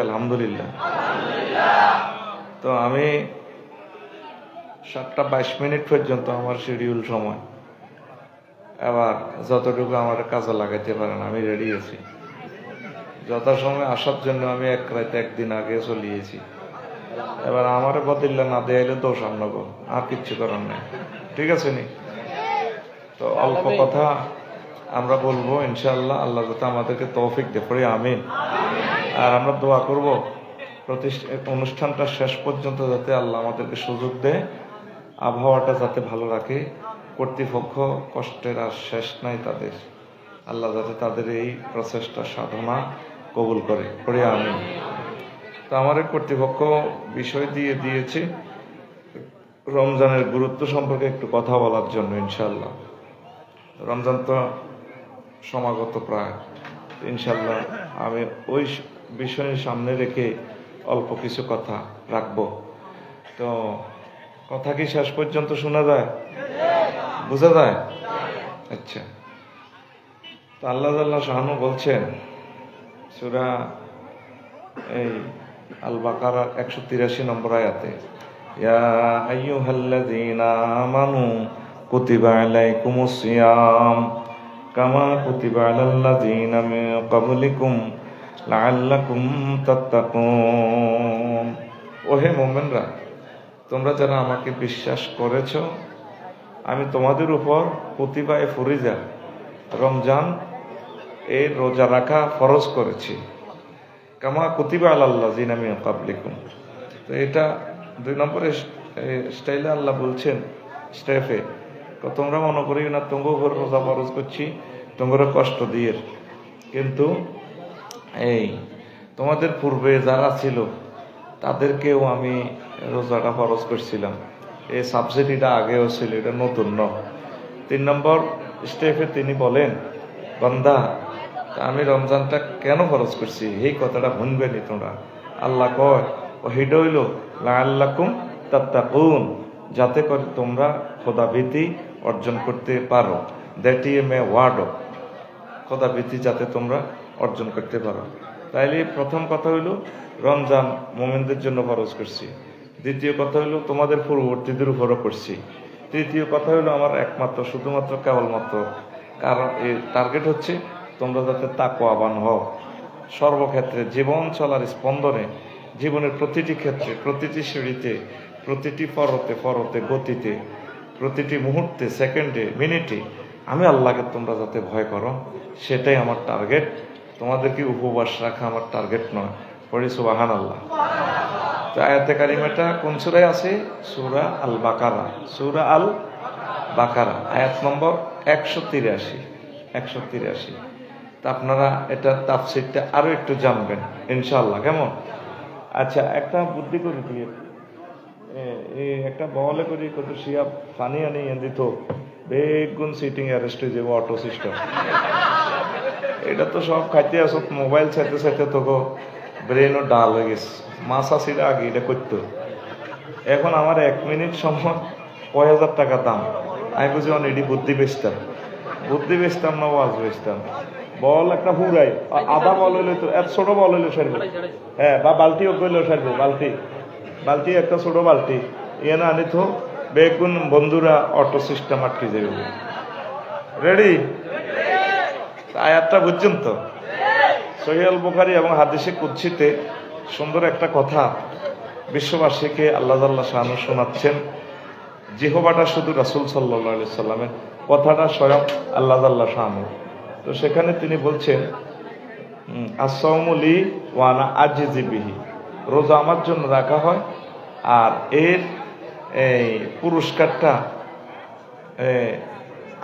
আলহামদুলিল্লাহ। তো আমি 7:22 পর্যন্ত আমার শিডিউল সময়, এবার যতটুকু আমার কাজে লাগাইতে পারেন আমি রেডি আছি। যথাসময় আসার জন্য আমি এক রাতে একদিন আগে চলিয়েছি। এবার আমার বদিল্লা না দেয়াইলে দোষ আপনাকে, আর কিচ্ছু করার নেই। ঠিক আছে নি? তো অল্প কথা আমরা বলবো ইনশাআল্লাহ, আল্লাহ যাতে আমাদেরকে তৌফিক দে, পড়ে আমিন। আর আমরা দোয়া করব অনুষ্ঠানটা শেষ পর্যন্ত যাতে আল্লাহ আমাদেরকে সুযোগ দেয়, আবহাওয়াটা যাতে ভালো রাখে। কর্তৃপক্ষ কষ্টের আর শেষ নাই তাদের, আল্লাহ যাতে তাদের এই প্রচেষ্টা সাধনা কবুল করে, পড়ে আমিন। তো আমার কর্তৃপক্ষ বিষয় দিয়েছে রমজানের গুরুত্ব সম্পর্কে একটু কথা বলার জন্য ইনশাআল্লাহ। রমজান তো সমাগত প্রায়, ইনশাআল্লাহ আমি ওই বিষয়ের সামনে রেখে অল্প কিছু কথা রাখবো। তো কথা কি শেষ পর্যন্ত শোনা যায়, বোঝা যায়? আচ্ছা। তো আল্লাহ শাহানু বলছেন সূরা এই আল বাকারা 183 নম্বর আয়াতে, ইয়া আইয়ুহাল্লাযীনা আমানু কুতিবা আলাইকুমুস সিয়াম কামা কুতিবা আলাল্লাযীনা মিন ক্বাবলিকুম লাআল্লাকুম তাত্তাকুন। ওহে মুমিনরা, তোমরা যারা আমাকে বিশ্বাস করেছ, আমি তোমাদের উপর কুতিবায়ে ফরিজা রমজান এর রোজা রাখা ফরজ করেছি, কামা কুতিবা আলাল্লাযীনা মিন ক্বাবলিকুম। তো এটা 2 নম্বরের স্টাইলে আল্লাহ বলছেন স্টেফে, তোমরা মনে করি না তোমার উপর রোজা ফরজ করছি, তোমরা কষ্ট দিয়ে, কিন্তু এই তোমাদের পূর্বে যারা ছিল তাদেরকেও আমি রোজাটা ফরজ করছিলাম। এই সাবসিডিটা আগেও ছিল, এটা নতুন নয়। 3 নম্বর স্টেপে তিনি বলেন, বান্দা আমি রমজানটা কেন ফরজ করছি এই কথাটা শুনবেনি তোমরা। আল্লাহ কয় ওহিড হইল লাআল্লাকুম তাত্তাকুন, যাতে করে তোমরা খোদাভীতি অর্জন করতে পারো। That is a word of খোদাভীতি, যাতে তোমরা অর্জন করতে পারো। তাইলে প্রথম কথা হইল রমজান মুমিনদের জন্য ফরজ করছি। দ্বিতীয় কথা হইল তোমাদের পূর্ববর্তীদের উপরও করছি। তৃতীয় কথা হইল আমার একমাত্র শুধুমাত্র কেবলমাত্র কারণ এই টার্গেট হচ্ছে তোমরা যাতে তাকওয়াবান হও সর্বক্ষেত্রে, জীবন চলার স্পন্দনে, জীবনের প্রতিটি ক্ষেত্রে, প্রতিটি সিঁড়িতে, প্রতিটি পরতে গতিতে, প্রতিটি মুহূর্তে, সেকেন্ডে, মিনিটে আমি আল্লাহকে তোমরা যাতে ভয় করো, সেটাই আমার টার্গেট। তোমাদেরকে উপবাস রাখা আমার টার্গেট নয়। পড়ি সুবহানাল্লাহ। তো আয়াতে কারিমাটা কোন সূরায় আছে? সূরা আল বাকারা, সূরা আল বাকারা আয়াত নম্বর 183। তা আপনারা এটা তাফসীরটা আরো একটু জানবেন ইনশাআল্লাহ, কেমন? আচ্ছা, একটা বুদ্ধি করে দিয়ে একটা বলে করি কত শিয়া পানি আনি দিত বেগুন সিটিং অ্যারেস্ট হয়ে যাবো অটো সিস্টেম। এটা তো সব খাইতে আসো, মোবাইল চাইতে তোকে ব্রেনও ডাল হয়ে গেছে। মাছ আসিলে আগে এটা করতো, এখন আমার 1 মিনিট সময় 5000 টাকা দাম। আমি বুঝি এটি বুদ্ধি বেচতাম না ওয়াজ বেচতাম। বল একটা হুড়াই আধা বল হইলে তো এত ছোট বল হইলে সারবে, হ্যাঁ, বা বালতি হইলেও সারবে। বালতি একটা ছোট বালতি এনে আনি তো বেগুন বন্ধুরা অটো সিস্টেম আটকে যাবে। রেডি? আয়াতটা বুঝছেন তো? সহিহ আল বুখারী এবং হাদিসে কুদসিতে সুন্দর একটা কথা বিশ্ববাসীকে আল্লাহ শানু শোনাচ্ছেন। জিহবাটা শুধু রাসূল সাল্লাল্লাহু আলাইহি সাল্লামের, কথাটা স্বয়ং আল্লাহ শানু। তো সেখানে তিনি বলছেন as-sawmu li wa ana ajzi bihi, রোজা আমার জন্য রাখা হয় আর এর এই পুরস্কারটা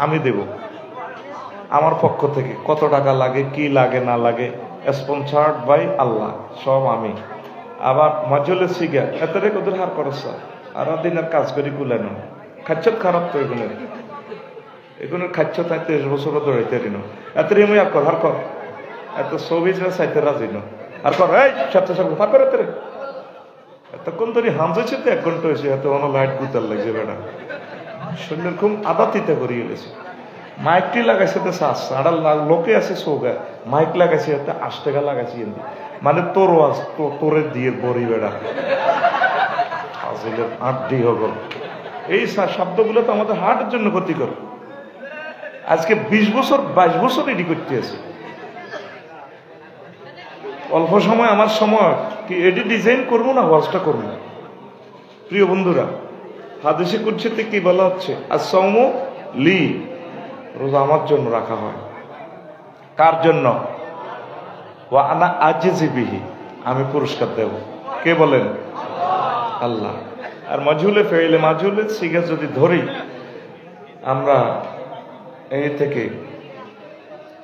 আমি দেব আমার পক্ষ থেকে। কত টাকা লাগে, কি লাগে না লাগে, স্পন্সার্ড বাই আল্লাহ, সব আমি। আবার মাজলে সিগা এতরে কদর হার করছ আর দিনের কাজ করি কুলানো খাচ্ছ খারাপ তো এগুলোর খাচ্ছ তাই 23 বছর দৌড়াইতে রিনো এতরে আমি আর কর হার কর এত সবিজরা চাইতে রাজি ন আর কর এই সাথে হার করে এতরে এতক্ষণ তোর হামজেছে তো 1 ঘন্টা হয়েছে, এত অন লাইট গুতার লাগছে বেড়া শরীরের খুব আদাতিতে করিয়ে গেছে। মাইকটি লাগাইছে তো শ্বাস আর লোকে আছে চৌকা মাইক লাগাইছে 8 টাকা লাগাইছি এমনি মানে তোর তোরে দিয়ে বড়ি বেড়া আড্ডি হল এই শব্দগুলো তো আমাদের হার্টের জন্য ক্ষতিকর। আজকে 20 বছর 22 বছর এডি করতে আছে, অল্প সময় আমার সময় কি এডি ডিজাইন করবো না ওয়াজটা করবো না। প্রিয় বন্ধুরা, হাদিসে কুদসিতে কি বলা হচ্ছে? as-sawmu লি, রোজা আমার জন্য রাখা হয়। কার জন্য? ওয়া আনা আজিজি বিহি, আমি পুরস্কার দেব। কে বলেন? আল্লাহ। আর মাজহুলে ফেইলে মাজহুলে সিগা যদি ধরি আমরা এই থেকে,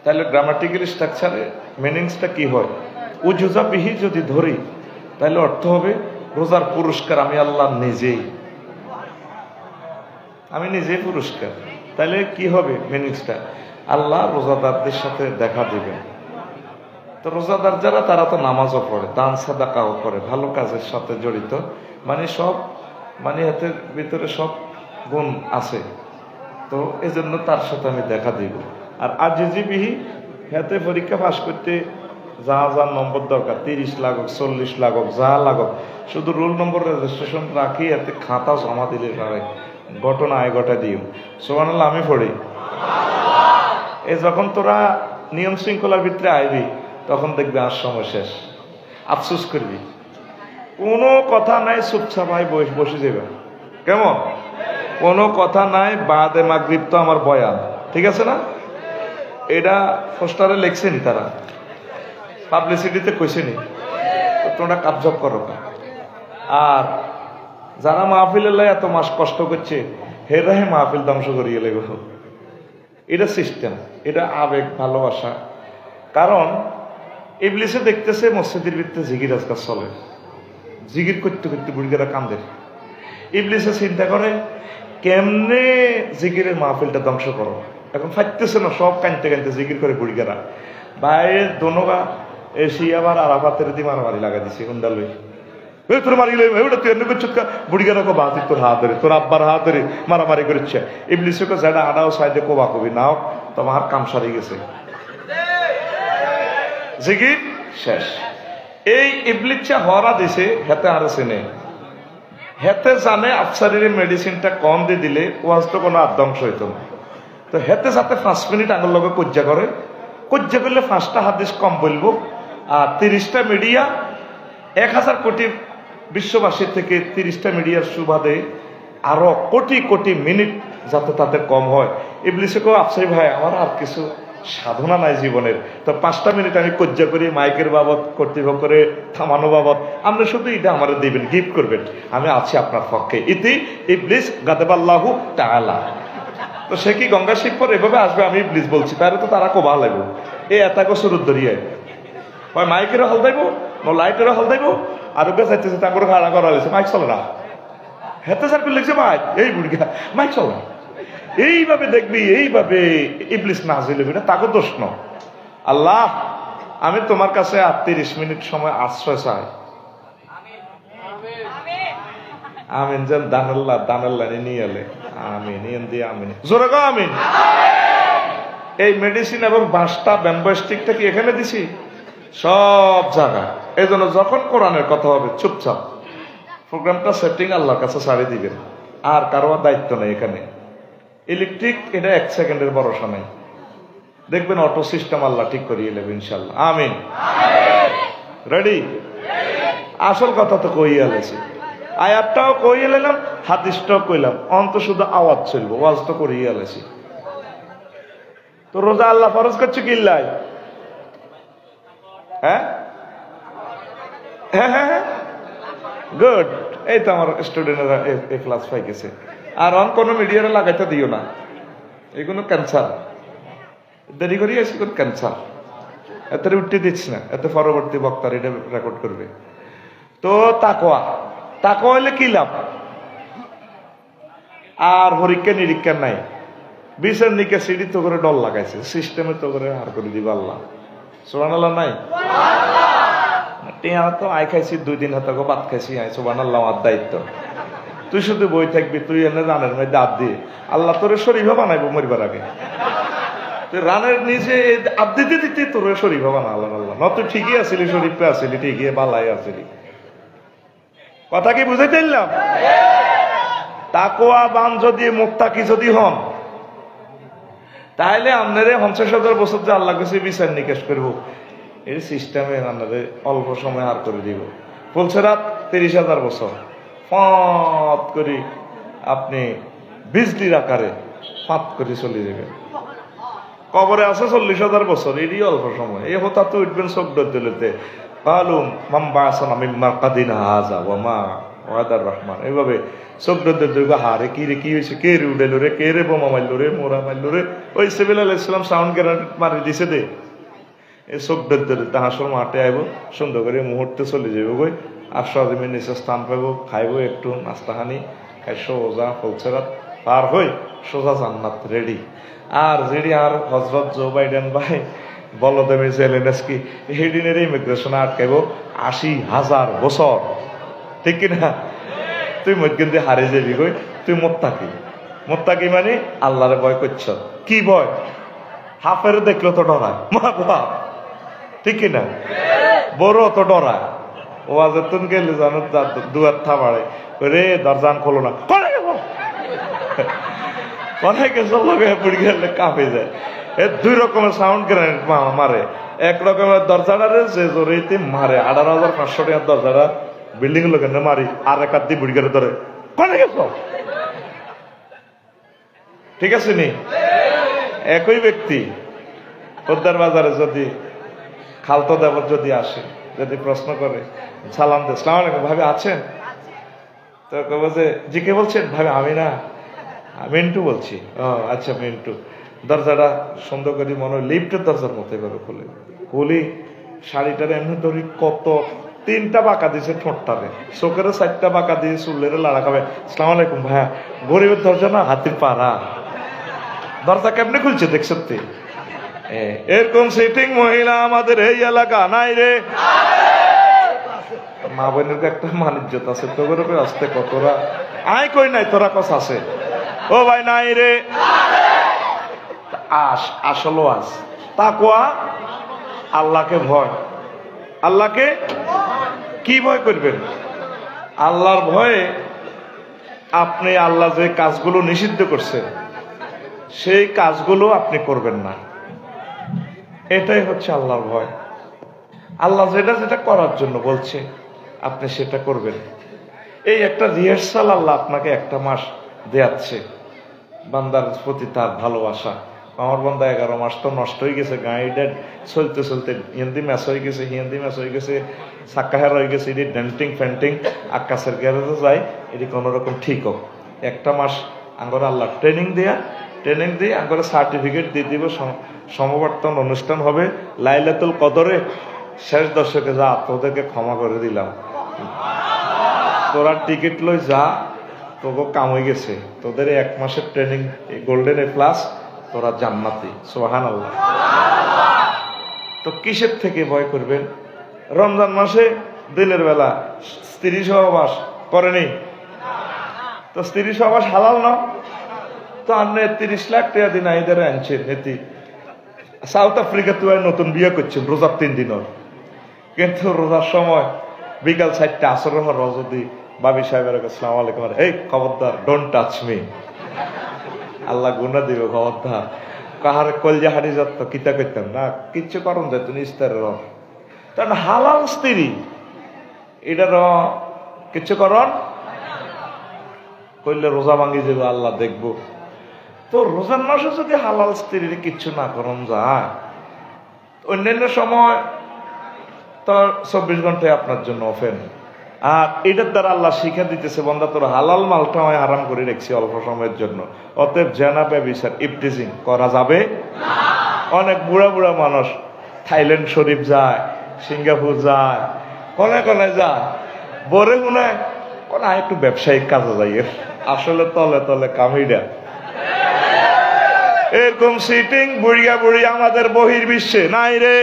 তাহলে গ্রামাটিক্যাল স্ট্রাকচারে মিনিংসটা কি হয়? উজুজা বিহি যদি ধরি তাহলে অর্থ হবে রোজার পুরস্কার আমি আল্লাহ নিজেই, আমি নিজেই পুরস্কার। তাহলে কি হবে মিনিংসটা? আল্লাহ রোজাদারদের সাথে দেখা দিবেন। তো রোজাদার যারা তারা তো নামাজও পড়ে, দান সাদাকাও করে, ভালো কাজের সাথে জড়িত, মানে সব মানে হাতের ভিতরে সব গুণ আছে। তো এজন্য তার সাথে আমি দেখা দিব। আর আজিজিবিহি, হাতে পরীক্ষা পাস করতে যা যা নম্বর দরকার, 30 লাখ হোক 40 লাখ হোক যা লাগক, শুধু রোল নম্বর রেজিস্ট্রেশন রাখি এতে খাতা জমা দিলে পারে, ঘটনা আয় ঘটা দিও। সুবহানাল্লাহ আমি পড়ি। এই যখন তোরা নিয়ম শৃঙ্খলার ভিতরে আইবি তখন দেখবি আর সময় শেষ, আফসোস করবি। কোনো কথা নাই, চুপচাপ আই বসে যাবে। কেমন? কোনো কথা নাই, বাদে মাগরিব তো আমার বয়ান, ঠিক আছে না? এটা পোস্টারে লেখছেনি, তারা পাবলিসিটিতে কইছেনি, তোমরা কাবজব করো। আর যারা মাহফিলের লাই এত মাস কষ্ট করছে হেরাহে মাহফিল ধ্বংস করিয়ে লেগে। এটা সিস্টেম, এটা আবেগ, ভালোবাসা। কারণ ইবলিসে দেখতেছে মসজিদের ভিতরে জিকির আজকাল চলে, জিকির করতে করতে বুড়িগেরা কান্দে। ইবলিসে চিন্তা করে কেমনে জিকিরের মাহফিলটা ধ্বংস করো। এখন ফাইতেছে না, সব কানতে কানতে জিকির করে বুড়িগেরা। বাইরের দোনোগা এসে আবার আরাফাতের দিয়ে মারামারি লাগা দিছে হুন্ডা লই, তোর মারি তুই এমনি করছো, বুড়িগেরা কো বাতি তোর হাত ধরে, তোর আব্বার হাত ধরে মারামারি করছে। ইবলিসে কো যেটা আনাও সাইডে কোবা কবি নাও, তোমার কাম সারি গেছে, জিকির শেষ। এই ইবলিসা হরা দিছে হেতে আর চেনে, হেতে জানে আফসারির মেডিসিনটা কম দিয়ে দিলে ওয়াজ তো কোনো ধ্বংস হইতো না। তো হেতে যাতে 5 মিনিট আগের লগে কজ্জা করে, কজ্জা করলে 5টা হাদিস কম বলবো, আর 30টা মিডিয়া 1000 কোটি বিশ্ববাসীর থেকে 30টা মিডিয়ার সুবাদে আরো কোটি কোটি মিনিট যাতে তাতে কম হয়। ইবলিসে কো আফসারি ভাই আমার আর কিছু সাধনা নাই জীবনের, তো 5টা মিনিট আমি কজ্জা করি মাইকের বাবদ, কর্তৃপক্ষের থামানো বাবদ, আপনি শুধু এটা আমার দিবেন, গিফট করবেন, আমি আছি আপনার পক্ষে। ইতি ইবলিস গাদাবাল্লাহু তাআলা। তো সে কি গঙ্গা শিবপুর এভাবে আসবে? আমি ইবলিস বলছি, তাহলে তো তারা কোবা লাগবে। এই এতাকো সুরুদ ধরিয়ে হয় মাইকেরও হল দাইব, লাইটেরও হল দাইব, আর ওকে চাইতেছে তারপরে ভাড়া করা হয়েছে মাইক চলে না, হেতে স্যার লিখছে মাইক, এই বুড়িয়া মাইক চলে না। এইভাবে দেখবি, এইভাবে ইবলিস নাজিল হবে, না তাকে দোষ ন। আল্লাহ আমি তোমার কাছে 30 মিনিট সময় আশ্রয় চাই। আমিন যেন দানাল্লাহ নিয়ে এলে আমিন, ইন দিয়ে আমিন, জোরে গো আমিন। এই মেডিসিন এবং বাসটা ব্যাম্বো স্টিকটা কি এখানে দিছি? সব জায়গা। এই জন্য যখন কোরআনের কথা হবে চুপচাপ প্রোগ্রামটা সেটিং আল্লাহর কাছে ছাড়ি দিবেন, আর কারো দায়িত্ব নেই এখানে। ইলেকট্রিক এটা 1 সেকেন্ডের ভরসা নেই, দেখবেন অটো সিস্টেম আল্লাহ ঠিক করিয়ে নেবে ইনশাল্লাহ। আমিন। রেডি? আসল কথা তো কইয়া লেছি, আয়াতটাও কইয়ে এলাম, হাদিসটাও কইলাম, অন্ত শুধু আওয়াজ চলবো, ওয়াজ তো করিয়ে লেছি। তো রোজা আল্লাহ ফরজ করছে কিল্লাই? হ্যাঁ হ্যাঁ হ্যাঁ গুড। এই তো আমার স্টুডেন্টরা A+ পাই গেছে। আর অন কোনো মিডিয়ারে লাগাইতে দিও না, এগুলো ক্যান্সার, দেরি করি আসি কোন ক্যান্সার, এত উঠতে দিচ্ছি না, এত পরবর্তী বক্তার এটা রেকর্ড করবে। তো তাকওয়া, তাকওয়া হইলে কি লাভ? আর পরীক্ষা নিরীক্ষা নাই, বিচার নিকে সিডি তো করে ডল লাগাইছে, সিস্টেমে তো করে হার করে দিব আল্লাহ। সুবহানাল্লাহ নাই? টিয়া তো আয় খাইছি 2 দিন হাতে ভাত খাইছি, আয় সুবহানাল্লাহ আমার দায়িত্ব। তুই শুধু বই থাকবি, তুই এনে জানের মধ্যে দাঁত দিয়ে আল্লাহ তোরে শরীফা বানাইবো মরিবার আগে। রানের নিচে আবদিতে দিতে তোর শরীফ হবা না, আল্লাহ আল্লাহ ন তুই ঠিকই আসিলি, শরীফে আসিলি, ঠিকই বালাই আসিলি। কথা কি বুঝাইতে পারলাম? তাকওয়া বান যদি মুত্তাকি যদি হন, তাহলে আপনারে 50,000 বছর যে আল্লাহ কাছে বিচার নিকাশ করবো, এই সিস্টেমে আপনাদের অল্প সময় আর করে দিব। বলছে রাত 30,000 বছর ফাঁত করে আপনি বিজলির আকারে ফাঁত করে চলে যাবেন। কবরে আছে 40,000 বছর, এরই অল্প সময়। এই হতা তো উঠবেন চোখ দিলেতে কালুম মাম্বা আসানা মিম্মা কাদিনা হাজা ওয়ামা ওয়াদার রহমান, এইভাবে চোখ দৈর্ঘ্য হারে কি রে, কি হয়েছে, কে রে উড়াইলো রে, কে রে বোমা মারলো রে, মোরা মারলো রে, ওই সেবিল আলাইহিসসালাম সাউন্ড গ্রেনেড মারি দিছে দে। এই চোখ দৈর্ঘ্য হাসর মাঠে আইব, সুন্দর করে মুহূর্তে চলে যাইব গই, আশ্বাদিমের নিচে স্থান পাইব, খাইব একটু নাস্তাহানি, খাই সোজা ফুলছেরাত পার হই সোজা জান্নাত রেডি। আর যেটি আর হজরত জো বাইডেন ভাই বলদেবী জেলেনস্কি হেডিনের ইমিগ্রেশনে আটকাইব 80,000 বছর, ঠিক কিনা? তুই মধ্যে হারে যাবি গই, তুই মোত্তাকি। মোত্তাকি মানে আল্লাহরে ভয় করছ। কি ভয়? হাফের দেখলো তো ডরায়, মা বাপ, ঠিক কিনা? বড় তো ডরায়। ও আজ তুমি গেলে জানো দুয়ার থামাড়ে রে, দরজান খোলো না, অনেক পড়ে গেলে কাঁপে যায়। এর 2 রকমের সাউন্ড গ্রেনেড মারে। এক রকমের দরজাটারে যে জোরেতে মারে, 18,500 টাকার দরজাটা বিল্ডিং লোক মারি, আর এক হাত দিয়ে বুড়ি করে ধরে, কোনে গেছ? ঠিক আছে নি? একই ব্যক্তি খদ্দার বাজারে যদি খালতো দেবর যদি আসে, যদি প্রশ্ন করে, সালাম দে, সালাম আলাইকুম ভাবে আছেন? তো কব যে জি কে বলছেন? ভাবে আমি না, মিন্টু বলছি। ও আচ্ছা মিন্টু। দরজাটা সুন্দর করে মনে হয় লিফটের দরজার মতো এভাবে খুলে খুলি, শাড়িটার এমনি ধরি কত 3টা বাঁকা দিয়েছে, ঠোঁটটারে চোখের 4টা বাঁকা দিয়ে চুলের লাড়া খাবে। আসসালামু আলাইকুম ভাইয়া, গরিবের দরজা না, হাতির পাড়া। দরজা কেমনে খুলছে দেখছ? এরকম সিটিং মহিলা আমাদের এই এলাকা নাই রে। মা বোনের একটা মানিজ্যত আছে, তো করে আসতে কতরা আয় কই নাই, তোরা কস আছে, ও ভাই নাই রে। আসলো আজ তাকওয়া, আল্লাহকে ভয়। আল্লাহকে কি ভয় করবেন? আল্লাহর ভয়ে আপনি আল্লাহ যে কাজগুলো নিষিদ্ধ করছেন সেই কাজগুলো আপনি করবেন না, এটাই হচ্ছে আল্লাহর ভয়। আল্লাহ যেটা যেটা করার জন্য বলছে আপনি সেটা করবেন। এই একটা রিহার্সাল আল্লাহ আপনাকে 1 মাস দেয়াচ্ছে বান্দার প্রতি তার ভালোবাসা। আমার বান্দা 11 মাস তো নষ্ট হয়ে গেছে, গাইডেড চলতে চলতে হিন্দি ম্যাচ হয়ে গেছে, হিন্দি ম্যাচ হয়ে গেছে, সাক্কাহার হয়ে গেছে, এটি ডেন্টিং ফেন্টিং আকাশের গ্যারেজে যায়, এটি কোনো রকম ঠিক হোক। 1 মাস আঙ্গর আল্লাহ ট্রেনিং দিয়ে আঙ্গর সার্টিফিকেট দিয়ে দিব। সমাবর্তন অনুষ্ঠান হবে লাইলাতুল কদরে, শেষ দশকে যা তোদেরকে ক্ষমা করে দিলাম, তোরা টিকিট লই যা, তোকে কাম হয়ে গেছে, তোদের 1 মাসের ট্রেনিং গোল্ডেন এ প্লাস, তোরা জান্নাতি। সুবহানাল্লাহ। তো কিসের থেকে ভয় করবেন? রমজান মাসে দিনের বেলা স্ত্রী সহবাস করেনি, তো স্ত্রী সহবাস হালাল না, তো আপনি 30 লাখ টাকা দিন আইদের আনছেন নেতি। সাউথ আফ্রিকা তুই নতুন বিয়ে করছেন রোজার 3 দিনের, কিন্তু রোজার সময় বিকাল 4টা আসর যদি বাবি সাহেবের আসসালামু আলাইকুম, এই খবরদার, ডোন্ট টাচ মি, আল্লাহ গুনাহ দিবে, খবরদার। কাহার কলজা হাড়ি যত কিতা করতাম না, কিচ্ছু করুন যায় তুমি ইস্তারের কারণ হালাল স্ত্রী, এটার কিচ্ছু করন করলে রোজা ভাঙি যাবে, আল্লাহ দেখবো। তো রোজার মাসে যদি হালাল স্ত্রীর কিচ্ছু না করন যায়, অন্যান্য সময় তো 24 ঘন্টায় আপনার জন্য ওপেন। আর এটার দ্বারা আল্লাহ শিক্ষা দিতেছে, বন্ধা তোর হালাল মালটা আমি হারাম করে রেখেছি অল্প সময়ের জন্য, অতএব জেনা ব্যভিচার ইফটিজিং করা যাবে না। অনেক বুড়া বুড়া মানুষ থাইল্যান্ড শরীফ যায়, সিঙ্গাপুর যায়, কোনে কোনে যায়, বরে শুনে কোন একটু ব্যবসায়িক কাজে যাই, আসলে তলে তলে কামিরা। এরকম সিটিং বুড়িয়া বুড়ি আমাদের বহির্বিশ্বে নাই রে।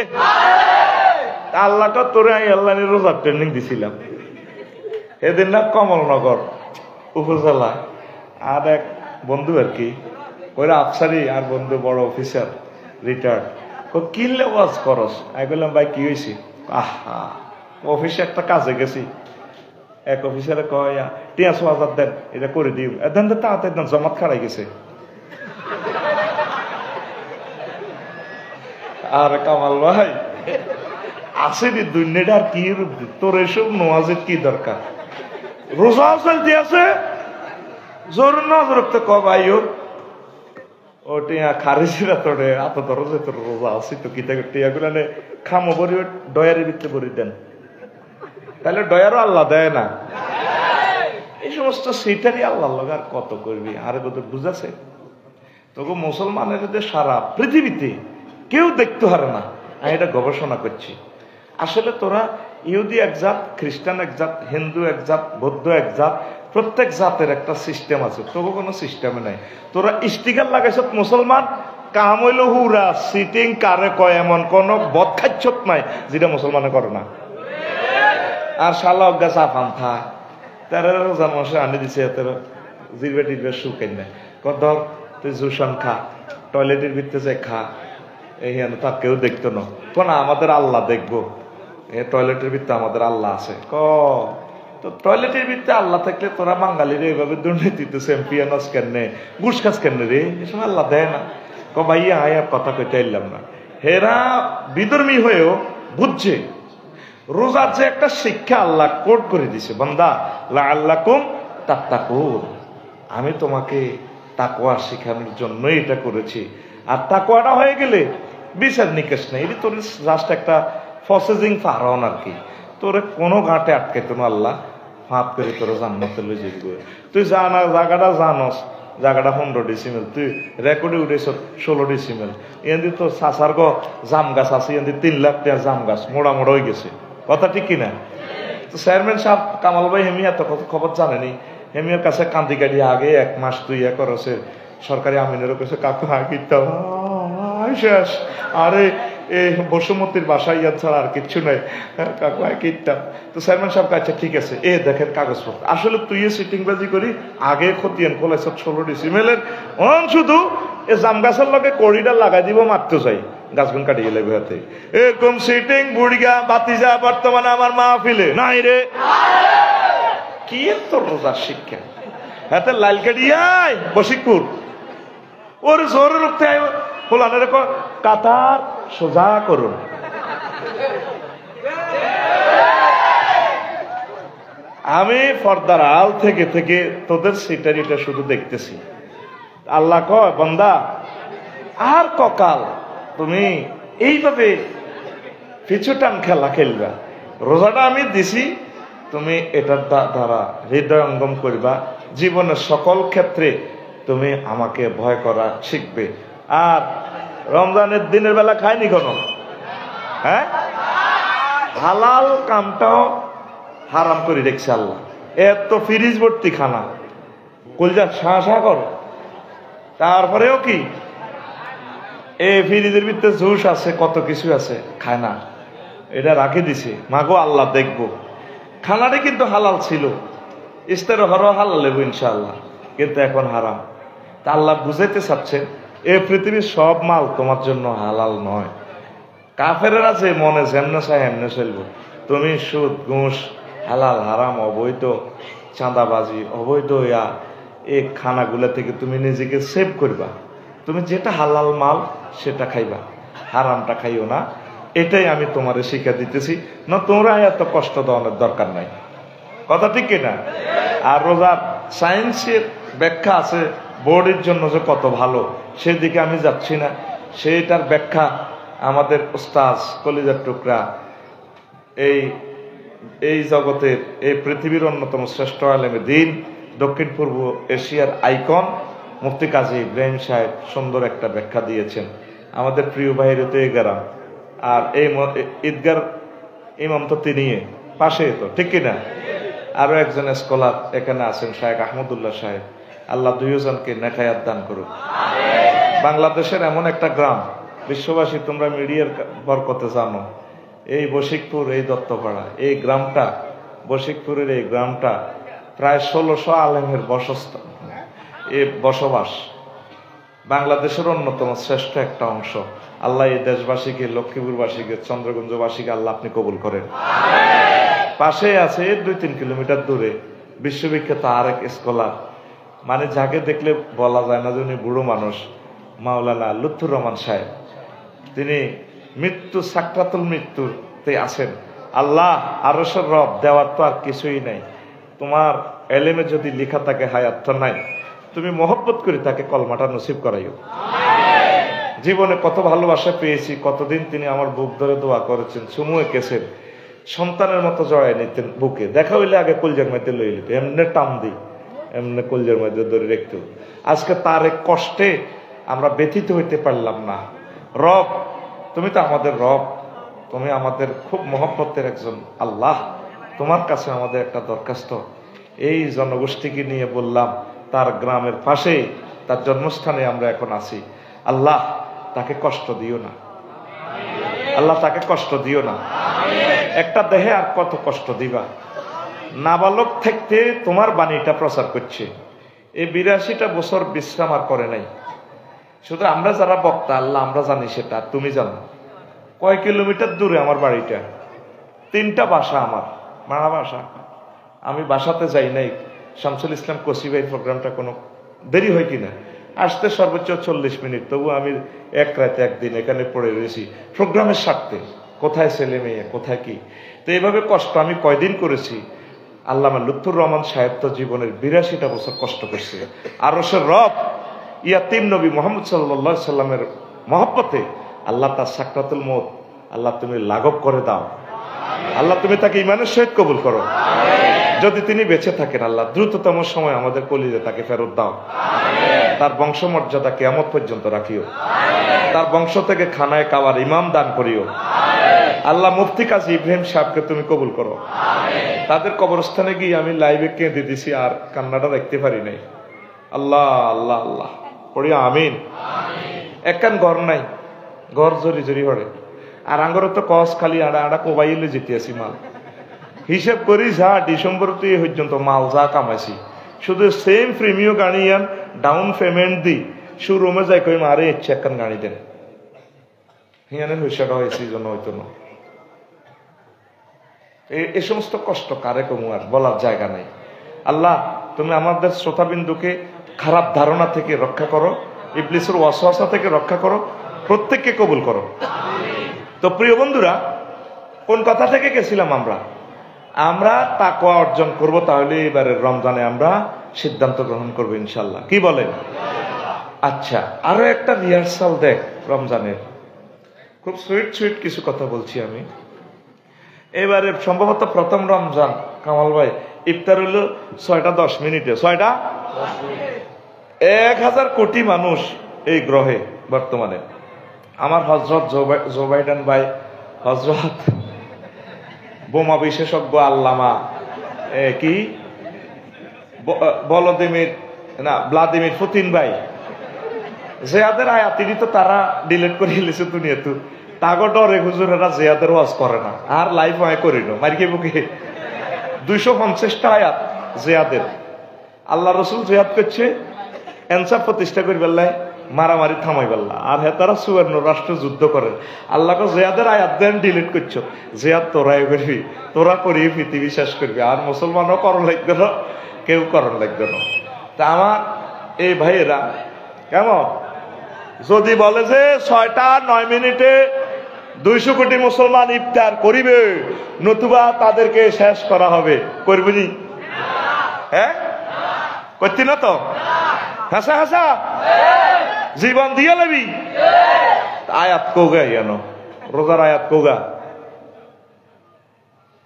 আল্লাহটা তোরে আল্লাহ রোজার ট্রেনিং দিছিলাম এদিন না কমলনগর উপজেলা, আর এক বন্ধু আর কি, ওরা আফসারি আর বন্ধু বড় অফিসার, রিটায়ার্ড। কিনলে ওয়াজ করস? আমি বললাম ভাই কি হয়েছে? আহা, অফিসে একটা কাজে গেছি, এক অফিসারে কয় 3,000 দেন, এটা করে দিও। দেন তাড়াতাড়ি দেন, জমাত খারাই গেছে। আর কামাল ভাই আসেনি দুনিয়াটা আর কি, তোর এসব নোয়াজের কি দরকার? রোজা চলতে আছে, জোর নজর তো ক ভাইও ও টিয়া খারিজিরা তোরে এত ধরো যে তোর রোজা আছে তো কিতা টিয়া গুলা খামো বরি ডয়ারের ভিতরে বরি দেন, তাহলে ডয়ারও আল্লাহ দেয় না। এই সমস্ত সেটারই আল্লাহ আর কত করবি, আরে কত বুঝাছে? তোকে মুসলমানের যে সারা পৃথিবীতে কেউ দেখতে পারে না। আমি এটা গবেষণা করছি। আসলে তোরা ইহুদি এক জাত, খ্রিস্টান এক জাত, হিন্দু এক জাত, বৌদ্ধ এক জাত, প্রত্যেক জাতের একটা সিস্টেম আছে, তবু কোনো সিস্টেমে নাই। তোরা স্টিকার লাগাইছ মুসলমান, কাম হইল হুরা সিটিং কারে কয়, এমন কোন বদ খাচ্ছত নাই যেটা মুসলমানে করে না। আর শালা অজ্ঞা চা পান থা তারা রোজার মাসে আনি দিছে, এতের জিরবে টিরবে শুকাই নাই। ধর তুই জুসান খা, টয়লেটের ভিতরে যে খা, এই তা কেউ দেখতো না। কোন আমাদের আল্লাহ দেখবো, টয়লেটের ভিতরে আমাদের আল্লাহ আছে। তো টয়লেটের ভিতরে আল্লাহ থাকলে তোরা বাঙালির এইভাবে দুর্নীতিতে চ্যাম্পিয়ন কেন, ঘুষ খাস কেন রে? এসব আল্লাহ দেয় না। ভাইয়া আয় আর কথা কইতে এলাম না। হেরা বিধর্মী হয়েও বুঝছে রোজার যে একটা শিক্ষা আল্লাহ কোড করে দিছে, বান্দা লাআল্লাকুম তাত্তাকুন, আমি তোমাকে তাকওয়া শেখানোর জন্যই এটা করেছি। আর তাকওয়াটা হয়ে গেলে বিচার নিকেশ নেই, এটি তোর জাস্ট একটা প্রসেসিং ফারাউন আর কি। তোরে কোনো ঘাটে আটকাইতো না আল্লাহ, ফাঁপ করে তোরা জান্নাতে লই যাইবে। তুই জানা জায়গাটা জানস, জায়গাটা 15 ডিসিমেল, তুই রেকর্ডে উঠেছ 16 ডিসিমেল। এমনি তোর চাষার গো জাম গাছ আছে, এমনি 3 লাখ টাকা জাম গাছ মোড়া মোড়া হয়ে গেছে। কথা ঠিক কিনা? তো চেয়ারম্যান সাহেব কামাল ভাই হেমি এত খবর জানেনি। হেমিয়ার কাছে কান্দি কাটি আগে 1 মাস 2 করছে সরকারি আমিনেরও কাছে কাকু হাকিতাম শেষ। আরে এই বসুমতির বাসায় ইয়ার ছাড়া আর কিচ্ছু নাই, কাকু হাকিতাম। তো চেয়ারম্যান সাহেব আচ্ছা ঠিক আছে, দেখেন কাগজপত্র। আসলে তুই সিটিং বাজি করি আগে খতিয়ান খোলাইছ 16 ডিসিমেলের, শুধু এ জাম গাছের লগে কড়িটা লাগাই দিব মারতে চাই, গাছগুন কাটি গেলে হাতে এরকম সিটিং বুড়িগা বাতিজা বর্তমানে আমার মাহফিলে নাই রে। কি তোর রোজার শিক্ষা? হাতে লাল কাটিয়াই বশিকপুর ওর জোরে রুখতে আই ফোলানের কাতার সোজা করুন। আমি পর্দার আল থেকে থেকে তোদের সিটারিটা শুধু দেখতেছি। আল্লাহ কয় বান্দা আর ককাল তুমি এইভাবে পিছু টান খেলা খেলবা, রোজাটা আমি দিছি, তুমি এটার দ্বারা হৃদয় অঙ্গম করবা, জীবনের সকল ক্ষেত্রে তুমি আমাকে ভয় করা শিখবে। আর রমজানের দিনের বেলা খায়নি কোনো, হ্যাঁ হালাল কামটাও হারাম করে রেখেছে আল্লাহ। এত ফ্রিজ ভর্তি খানা, কলজা শাঁ করো, তারপরেও কি এই ফ্রিজের ভিতরে জুস আছে, কত কিছু আছে, খায় না, এটা রাখে দিছে। মাগো আল্লাহ দেখবো। খানাটা কিন্তু হালাল ছিল, ইস্তার হরও হালাল লেবু ইনশাআল্লাহ, কিন্তু এখন হারাম। তা আল্লাহ বুঝাইতে চাচ্ছেন এই পৃথিবীর সব মাল তোমার জন্য হালাল নয়। কাফেরেরা যে মনে যেমনে চায় এমনে চলবো। তুমি সুদ ঘুষ হালাল হারাম অবৈধ চাঁদাবাজি অবৈধ এই খানাগুলা থেকে তুমি নিজেকে সেভ করবা। তুমি যেটা হালাল মাল সেটা খাইবা, হারামটা খাইও না। এটাই আমি তোমারে শিক্ষা দিতেছি না, তোমরা এত কষ্ট দেওয়ানোর দরকার নাই। কথা ঠিক কিনা? আর রোজার সায়েন্সের ব্যাখ্যা আছে, বোর্ডের জন্য যে কত ভালো সেদিকে আমি যাচ্ছি না। সেইটার ব্যাখ্যা আমাদের উস্তাজ কলিজার টুকরা এই জগতের এই পৃথিবীর অন্যতম শ্রেষ্ঠ আলেমে দিন, দক্ষিণ পূর্ব এশিয়ার আইকন মুফতি কাজী ইব্রাহিম সাহেব সুন্দর একটা ব্যাখ্যা দিয়েছেন। আমাদের প্রিয় ভাইয়ের তো এগারাম, আর এই ঈদগার ইমাম তো তিনি পাশে, তো ঠিক কিনা? আরো একজন স্কলার এখানে আছেন শায়েখ আহমদুল্লাহ সাহেব, আল্লাহ দুইজনকে নেখায়াত দান করুক। বাংলাদেশের এমন একটা গ্রাম, বিশ্ববাসী তোমরা মিডিয়ার বরকতে জানো, এই বশিকপুর, এই দত্তপাড়া, এই গ্রামটা, বশিকপুরের এই গ্রামটা প্রায় 1600 আলেমের বসবাস। বাংলাদেশের অন্যতম শ্রেষ্ঠ একটা অংশ। আল্লাহ এই দেশবাসীকে, লক্ষ্মীপুরবাসীকে, চন্দ্রগঞ্জবাসীকে আল্লাহ আপনি কবুল করেন। পাশে আছে 2-3 কিলোমিটার দূরে বিশ্ববিখ্যাত আরেক স্কলার, মানে যাকে দেখলে বলা যায় না যে উনি বুড়ো মানুষ, মাওলানা লুৎফুর রহমান সাহেব। তিনি মৃত্যু, সাকরাতুল মৃত্যুতে আছেন। আল্লাহ আরশের রব, দেওয়ার তো আর কিছুই নাই। তোমার এলেমে যদি লেখা থাকে হায়াত তো নাই, তুমি মহব্বত করে তাকে কলমাটা নসিব করাইও। জীবনে কত ভালোবাসা পেয়েছি, কতদিন তিনি আমার বুক ধরে দোয়া করেছেন, চুমু এঁকেছেন, সন্তানের মতো জড়াই নিতেন বুকে। দেখা হইলে আগে কলজার মধ্যে লই নিত, এমনি টান দিই, এমনি কলজার মধ্যে ধরে রেখত। আজকে তার এক কষ্টে আমরা ব্যথিত হইতে পারলাম না। রব, তুমি তো আমাদের রব, তুমি আমাদের খুব মহব্বতের একজন আল্লাহ। তোমার কাছে আমাদের একটা দরখাস্ত, এই জনগোষ্ঠীকে নিয়ে বললাম, তার গ্রামের পাশে, তার জন্মস্থানে আমরা এখন আছি। আল্লাহ তাকে কষ্ট দিও না, আল্লাহ তাকে কষ্ট দিও না। একটা দেহে আর কত কষ্ট দিবা। নাবালক থাকতে তোমার বাণীটা প্রচার করছে, এই 82টা বছর বিশ্রাম আর করে নাই। শুধু আমরা যারা বক্তা, আল্লাহ আমরা জানি সেটা, তুমি জানো। কয় কিলোমিটার দূরে আমার বাড়িটা, 3টা বাসা আমার, মারা বাসা। আমি বাসাতে যাই নাই। শামসুল ইসলাম কসিবাই প্রোগ্রামটা কোনো দেরি হয় কিনা, আসতে সর্বোচ্চ 40 মিনিট, তবু আমি এক রাতে একদিন এখানে পড়ে রয়েছি প্রোগ্রামের স্বার্থে। কোথায় ছেলে মেয়ে, কোথায় কি। তো এইভাবে কষ্ট আমি কয়দিন করেছি। আল্লামা লুৎফুর রহমান সাহেব তো জীবনের 82টা বছর কষ্ট করছে। আরশের রব ইয়াতিম নবী মুহাম্মদ সাল্লাল্লাহু আলাইহি সাল্লামের মহব্বতে আল্লাহ তার সাকরাতুল মউত আল্লাহ তুমি লাঘব করে দাও। আল্লাহ তুমি তাকে ইমানের সহিত কবুল করো। যদি তিনি বেঁচে থাকেন, আল্লাহ দ্রুততম সময় আমাদের কলিজে তাকে ফেরত দাও। তার বংশমর্যাদা কিয়ামত পর্যন্ত রাখিও। তার বংশ থেকে খানায় কাওয়ার ইমাম দান করিও। আল্লাহ মুফতি কাজী ইব্রাহিম সাহেবকে তুমি কবুল করো। তাদের কবরস্থানে গিয়ে আমি লাইভে কেঁদে দিছি, আর কান্নাটা দেখতে পারি নাই। আল্লাহ আল্লাহ আল্লাহ পড়ি আমিন। একখান ঘর নাই, ঘর জরি জরি হরে। আর আঙ্গরে তো কস খালি আড়া আড়া কোবাইলে যেতে আসি মাল। হিসেব করি যা ডিসেম্বর তুই পর্যন্ত মাল যা কামাইছি, শুধু সেম প্রিমিয় গাড়ি আন, ডাউন পেমেন্ট দি শোরুমে যাই কই মারে ইচ্ছে একখান গাড়ি দেন। হিয়ানের হইসাটা হয়েছে এই জন্য হইতো না। এই সমস্ত কষ্ট কারে কমু আর বলার জায়গা নাই। আল্লাহ তুমি আমাদের শ্রোতাবিন্দুকে খারাপ ধারণা থেকে রক্ষা করো, ইবলিসের ওয়াসওয়াসা থেকে রক্ষা করো, প্রত্যেককে কবুল করো। তো প্রিয় বন্ধুরা, কোন কথা থেকে গেছিলাম আমরা তাকওয়া অর্জন করব, তাহলে এবারের রমজানে আমরা সিদ্ধান্ত গ্রহণ করবো ইনশাল্লাহ। কি বলেন? আচ্ছা, আরো একটা রিহার্সাল দেখ রমজানের, খুব সুইট সুইট কিছু কথা বলছি আমি। এবারে সম্ভবত প্রথম রমজান, কামাল ভাই, ইফতার হলো 6:10 6টা 1000 কোটি মানুষ এই গ্রহে বর্তমানে। আমার হজরত জো বাইডেন ভাই, হজরত বোমা বিশেষজ্ঞ আল্লামা কি ভ্লাদিমির পুতিন ভাই, জিয়াদের আয়াতিনি তো তারা ডিলিট করে ফেলেছে দুনিয়া। তো তাগো ডরে হুজুরেরা জিয়াদের ওয়াজ করে না, আর লাইভ হয় করিল মারিকে বুকে 250টা আয়াত জিয়াদের। আল্লাহ রসুল জিয়াদ করছে এনসাফ প্রতিষ্ঠা করি বেল্লাই, মারামারি থামাই বেল্লা, আর হে তারা সুবর্ণ রাষ্ট্র যুদ্ধ করে। আল্লাহকে জিয়াদের আয়াত দেন ডিলিট করছো, জিয়াদ তোরাই করবি, তোরা করি পৃথিবী শেষ করবি, আর মুসলমানও করণ লাগবে না, কেউ করণ লাগবে না। তা আমার এই ভাইয়েরা কেমন যদি বলে যে 6:09 200 কোটি মুসলমান ইফতার করিবে, নতুবা তাদেরকে শেষ করা হবে, করবি? হ্যাঁ করতি না তো? হাসা হাসা জীবন দিয়ে লেবি। আয়াত কোগা জানো, রোজার আয়াত কোগা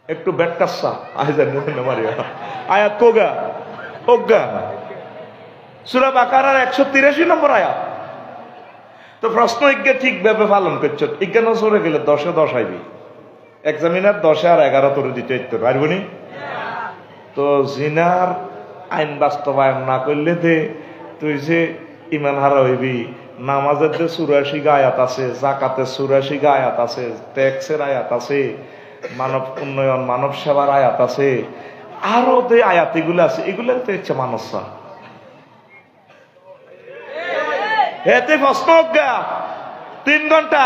একটু বেটকাসা আয়াত কোগা অজ্ঞা সূরা বাকারার 183 নম্বর আয়াত। তো প্রশ্ন ইজ্ঞা ঠিকভাবে পালন করছো, ইজ্ঞা নজরে গেলে 10-এ 10 আইবি, এক্সামিনার 10-এ আর 11 তোরে দিতে ইত্তর পারবনি। তো জিনার আইন বাস্তবায়ন না করলে দে তুই যে ইমান হারা হইবি। নামাজের যে 84 আয়াত আছে, জাকাতের 84 আয়াত আছে, ট্যাক্সের আয়াত আছে, মানব উন্নয়ন মানব সেবার আয়াত আছে, আরো যে আয়াত এগুলো আছে, এগুলোর তো ইচ্ছে মানুষরা হেতে প্রশ্ন অজ্ঞা 3 ঘন্টা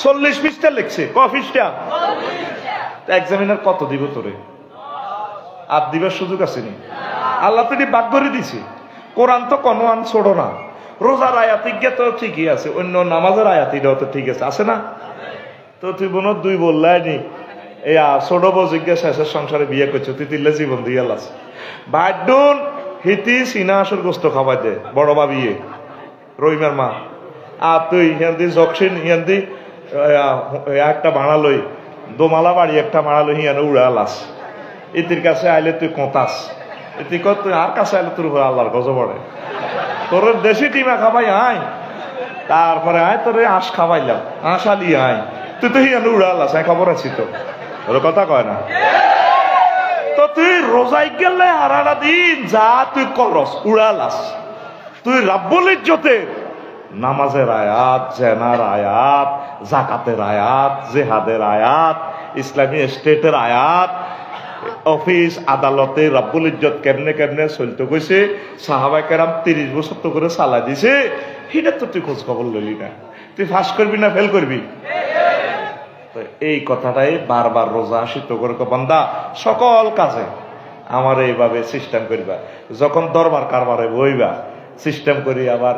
40 পৃষ্ঠা লিখছে। ক পৃষ্ঠা? এক্সামিনার কত দিব তোরে? আর দিবার সুযোগ আসেনি। আল্লাহ তো বাগ করে দিছে। কোরআন তো কোনো আন ছোড়ো না। রোজার আয়াতিজ্ঞা তো ঠিকই আছে, অন্য নামাজের আয়াতিটাও তো ঠিক আছে, আছে না? তো তুই বোন 2 বললাইনি এই ছোট বজিজ্ঞা শেষের সংসারে বিয়ে করছো, তুই তিল্লে জীবন দিয়ে লাস ভাড্ডুন হিতি সিনা আসর গোস্ত খাবার দে বড় বাবিয়ে রহিমার মা। আর তুই হিয়ান্দি জকসিন হিয়ান্দি একটা বানালই দোমালা বাড়ি একটা বানালো হিয়ানো উড়া লাস। ইতির কাছে আইলে তুই কোঁতাস, ইতি কর তুই আর কাছে আইলে তোর উপর আল্লাহর গজব পড়ে। তোর দেশি টিমা খাবাই আয়, তারপরে আয় তোর আঁশ খাবাইলাম, আঁশ আলি আয়, তুই তো হিয়ানো উড়া লাস। আমি খবর আছি তো, ওর কথা কয় না। তো তুই রোজাই গেলে হারাটা দিন যা তুই করস উড়ালাস। তুই রাব্বুল ইজ্জতের নামাজের আয়াত, জেনার আয়াত, জাকাতের আয়াত, জেহাদের আয়াত, ইসলামী স্টেটের আয়াত, অফিস আদালতে রাব্বুল ইজ্জত কেমনে কেমনে চলতে গেছে, সাহাবায়ে কেরাম 30 বছর তো করে চালা দিছে, সেটা তো তুই খোঁজ খবর লইলি না। তুই ফাঁস করবি না ফেল করবি? এই কথাটাই বারবার রোজা আসিত করে বান্দা সকল কাজে আমার এইভাবে সিস্টেম করিবা। যখন দরবার কারবারে বইবা সিস্টেম করি, আবার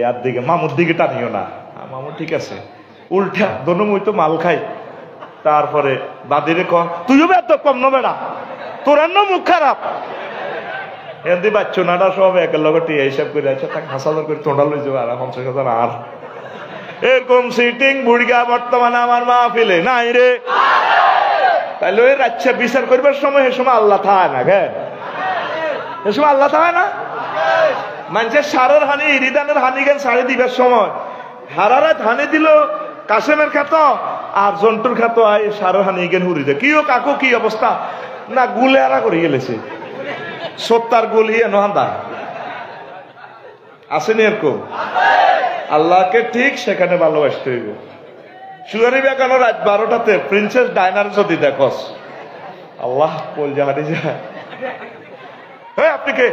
আর দিকে মামুর দিকে টানিও না। মামু ঠিক আছে, উল্টা দনমুই তো মাল খাই। তারপরে বাদিরে ক তুইও বেদ কম ন বেড়া, তোর মুখ খারাপ। এমনি বাচ্চনাটা সব একের লগটি হিসাব করে আছে, তাকে 5,000 করে তোঁড়া লই যাবে, আর 50,000 আর এরকম সিটিং বুড়িগা বর্তমানে আমার মাহফিলে নাই রে। তাইলে ওই রাচ্ছা বিচার করবার সময়, এ সময় আল্লাহ থায় না গে, এ সময় আল্লাহ থায় না। মানুষের সারের হানি ইরিদানের হানি গেন সারি দিবার সময় হারারাত হানি দিল কাশেমের খ্যাত আর জন্তুর খ্যাত আই সারের হানি গেন হুরি দে। কিও কাকু কি অবস্থা? না গুলে আরা করে গেলেছে, সত্তার গুলি নহান্দা আসেনি এরকম। আল্লাহকে ঠিক সেখানে ভালোবাসতে হইব। সুগারি বেকানো রাত 12টাতে প্রিন্সেস ডায়নার যদি দেখস, আল্লাহ বল জাহানি যা। হ্যাঁ আপনি কে?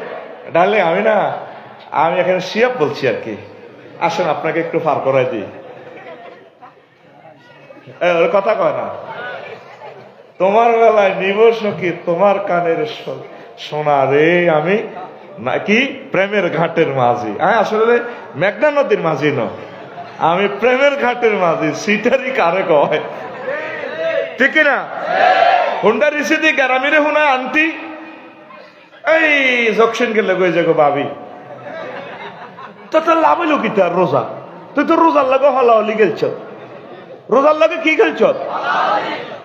ডালে আমি না, আমি এখানে শিয়াব বলছি আর কি। আসেন আপনাকে একটু পার করাই দিই। কথা কয় না, তোমার বেলায় নিব সখী তোমার কানের সোনা রে, আমি নাকি প্রেমের ঘাটের মাঝি। আসলে মেঘনা নদীর মাঝি ন, আমি প্রেমের ঘাটের মাঝি। সিটারি কারে কয় ঠিক না? হুন্ডা রিসিদি গ্যারামিরে হুনা আন্টি এই জকশন গেলে গই যাগো ভাবি, তো তোর লাভ হইল কি? তার রোজা, তুই তো রোজার লাগে হলাহলি গেলছ। রোজার লাগে কি গেলছ?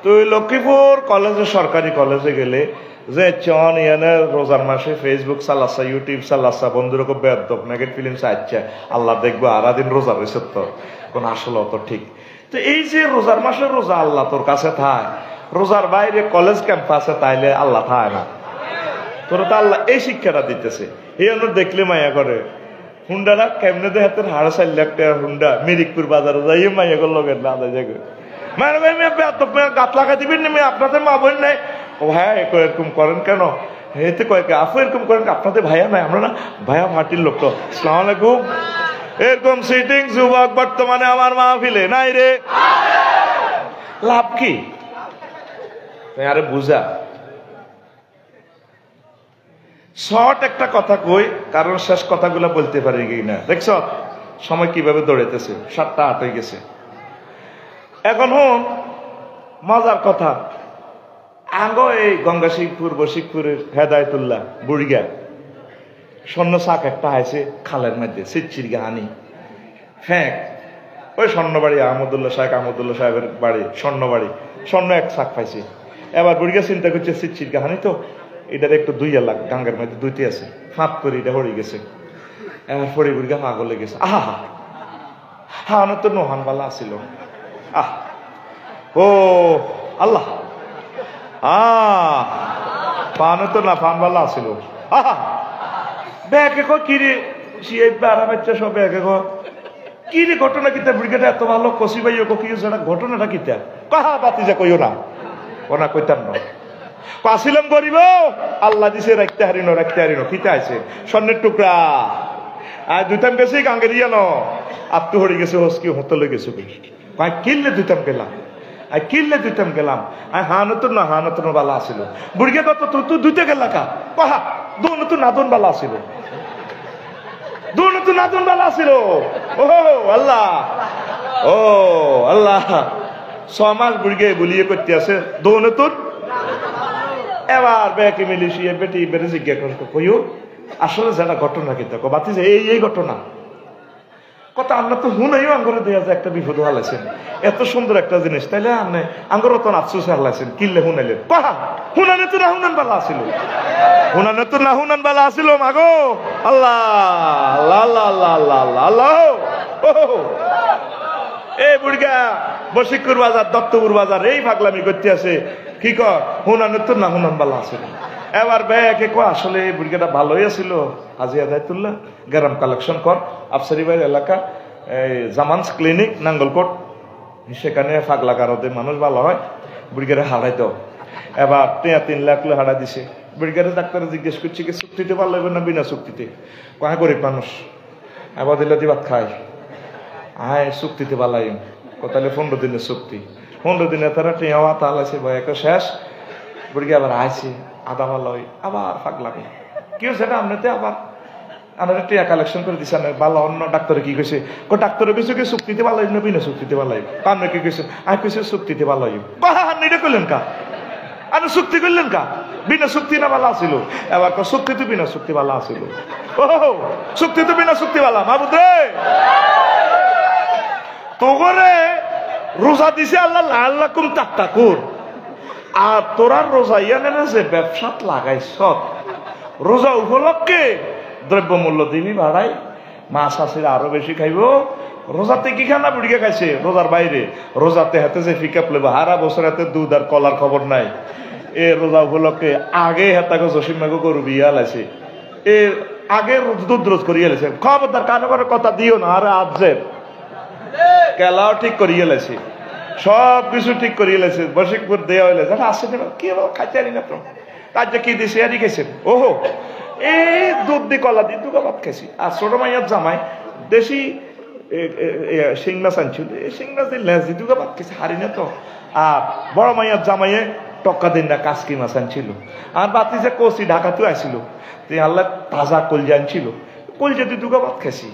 তুই লক্ষ্মীপুর কলেজে, সরকারি কলেজে গেলে যে চন ইয়ানে রোজার মাসে ফেসবুক চালাচ্ছা, ইউটিউব চালাচ্ছা, বন্ধুরকম বেদব নেগেট ফিল্ম চাইছে, আল্লাহ দেখবো আরা দিন রোজা রয়েছে তো কোন আসলে অত ঠিক। তো এই যে রোজার মাসে রোজা আল্লাহ তোর কাছে থায়, রোজার বাইরে কলেজ ক্যাম্পাসে তাইলে আল্লাহ থায় না। তোর তো আল্লাহ এই শিক্ষাটা দিতেছে। এই জন্য দেখলে মায়া করে হুন্ডারা কেমনে দেয় তোর 4.5 লাখ টাকা হুন্ডা মিরিকপুর বাজারে যাই মাইয়া গেল লোকের না জায়গায় মানে ভাই গাত লাগা দিবেন না, আপনাদের মা বোন নাই। ও ভাইয়া এরকম করেন কেন? হেতে কয়েক আপু এরকম করেন, আপনাদের ভাইয়া নাই? আমরা না ভাইয়া মাটির লোক তো। আসসালামু আলাইকুম। এরকম সিটিং যুবক বর্তমানে আমার মাহফিলে নাই রে। লাভ কি? আরে বুঝা শর্ট একটা কথা কই, কারণ শেষ কথাগুলো বলতে পারি না। দেখছ সময় কিভাবে দৌড়াইতেছে, 7টা 8 হয়ে গেছে। এখন হুন মজার কথা, আঙ্গো এই গঙ্গা শিখপুর বশিকপুরের হেদায়তুল্লাহ বুড়িগা স্বর্ণ শাক একটা আছে খালের মধ্যে, সিচ্ছির গাহানি ফ্যাঁক ওই স্বর্ণবাড়ি আহমদুল্লাহ সাহেবের বাড়ি স্বর্ণবাড়ি, স্বর্ণ এক শাক পাইছে। এবার বুড়িগা চিন্তা করছে সিচ্ছির গাহানি তো এটার একটু 2 লাখ গাঙ্গের মধ্যে 2টি আছে, ফাঁপ করে এটা হয়ে গেছে। এবার পরে বুড়িগা পাগল হয়ে গেছে। আহা হা আমার তো নোহানবালা আসিল। আহ ও আল্লাহ পানো তো না পানবালা আসিল। আহা ব্যাগে কিরে সব ব্যাগে কি রে ঘটনা কিতা? ব্রিগেড এত ভালো কষি ভাই কি ঘটনাটা কিতা? কাহা বাতি যা কইও না, ওনা কইতাম না। আসিলাম গরিব আল্লাহ দিছে রাখতে হারিনো কিতা আছে স্বর্ণের টুকরা আর দুইতাম গেছি গাঙ্গের ন আত্মু হয়ে গেছে হসকি হোতলে গেছো কয় কিনলে দুইতাম গেলাম আর কিনলে দুইতাম গেলাম আর হানতুন বালা আসিল বুড়িকে কত তুই দুইতে গেলা কা কহা দুনতুন নাদন বালা আসিল দুনতুন নাদন বালা আসিল ও আল্লাহ ও আল্লাহ 6 মাস বুড়িকে বলিয়ে করতে আছে দুনতুন এবার ব্যাকে মিলিয়ে বেটি বেড়ে জিজ্ঞাসা করতে কইও আসলে যেটা ঘটনা কিন্তু বাতি যে এই ঘটনা কথা আমরা তো হুনাইও আঙ্গুরে দেয়া যায় একটা বিপদ হালাইছেন এত সুন্দর একটা জিনিস তাইলে আপনি আঙ্গুর তো আফসোস হালাইছেন কিনলে হুনাইলেন পাহা হুনানে তো না হুনান বালা আসিল হুনানে তো না হুনান বালা আসিল মাগো আল্লাহ আল্লাহ আল্লাহ আল্লাহ আল্লাহ আল্লাহ এই বুড়িগা বশিকুর বাজার দত্তপুর বাজার এই পাগলামি করতে আছে কি কর হুনানে তো না হুনান বালা আসিল এবার ব্যাকে কো আসলে বুড়িগাটা ভালোই আছিল হাজি আদায়তুল্লাহ গ্রাম কালেকশন কর আফসারি বাড়ির এলাকা জামানস ক্লিনিক নাঙ্গলকোট সেখানে পাগলা কারোতে মানুষ ভালো হয় বুড়িগারে হারাই দাও এবার 3 লাখ হারা দিছে বুড়িগারে ডাক্তারে জিজ্ঞেস করছি কি চুক্তিতে ভালো হবে না বিনা চুক্তিতে কয় গরিব মানুষ এবার দিলে দিবাত খায় আয় চুক্তিতে ভালাই তাহলে 15 দিনের চুক্তি 15 দিনে তারা টিয়াওয়া তালাইছে ভয় একটা শেষ বুড়িগে আবার আইছে আদা ভালো আবার পাগলামি কেউ সেটা আপনাতে আবার আমরা টিয়া কালেকশন করে দিচ্ছেন ভালো অন্য ডাক্তারে কি কইছে ডাক্তারে কইছে কি চুক্তিতে ভালো না বিনা চুক্তিতে ভালো আপনি কি কইছে আমি কইছে চুক্তিতে ভালো বাহান এটা করলেন কা আপনি চুক্তি করলেন কা বিনা চুক্তি না ভালো আসিল এবার চুক্তি তো বিনা চুক্তি ভালো আসিল ও চুক্তি তো বিনা চুক্তি ভালো মাহবুদ রে তোরে রোজা দিছে আল্লাহ আল্লাহ কুম তাক্তাকুর আর তোরা রোজা ইয়ানে যে ব্যবসাত লাগাইছ রোজা উপলক্ষে দ্রব্য মূল্য দিবি ভাড়াই মাছ আসিল আরো বেশি খাইব রোজাতে কি খানা বুড়িকে খাইছে রোজার বাইরে রোজাতে হাতে যে ফিকাপ লেব হারা বছর হাতে দুধ আর কলার খবর নাই এ রোজা উপলক্ষে আগে হাতাকে জসিমাকে গরু বিয়া লাইছে এ আগে দুধ রোজ করিয়ে লেছে খবরদার কানে করে কথা দিও না আরে আজের কেলাও ঠিক করিয়ে লেছে সব কিছু ঠিক করিয়ে লেছে বশিকপুর দেওয়া হইলে আসে কি খাইতে আনি না তো তার যে কি দিছে আনি খাইছেন ওহো এই দুধ দিয়ে কলা দিয়ে দুগা ভাত খাইছি আর ছোট মাইয়ার জামাই দেশি শিং মাছ আনছিল এই শিং মাছ দিয়ে লেজ দিয়ে দুগা ভাত খাইছে হারি না তো আর বড় মাইয়ার জামাইয়ে টক্কা দিন না কাসকি মাছ আনছিল আর বাতি যে কষি ঢাকাতে আসছিল আল্লাহ তাজা কলজা আনছিল কলজা দিয়ে দুগা ভাত খাইছি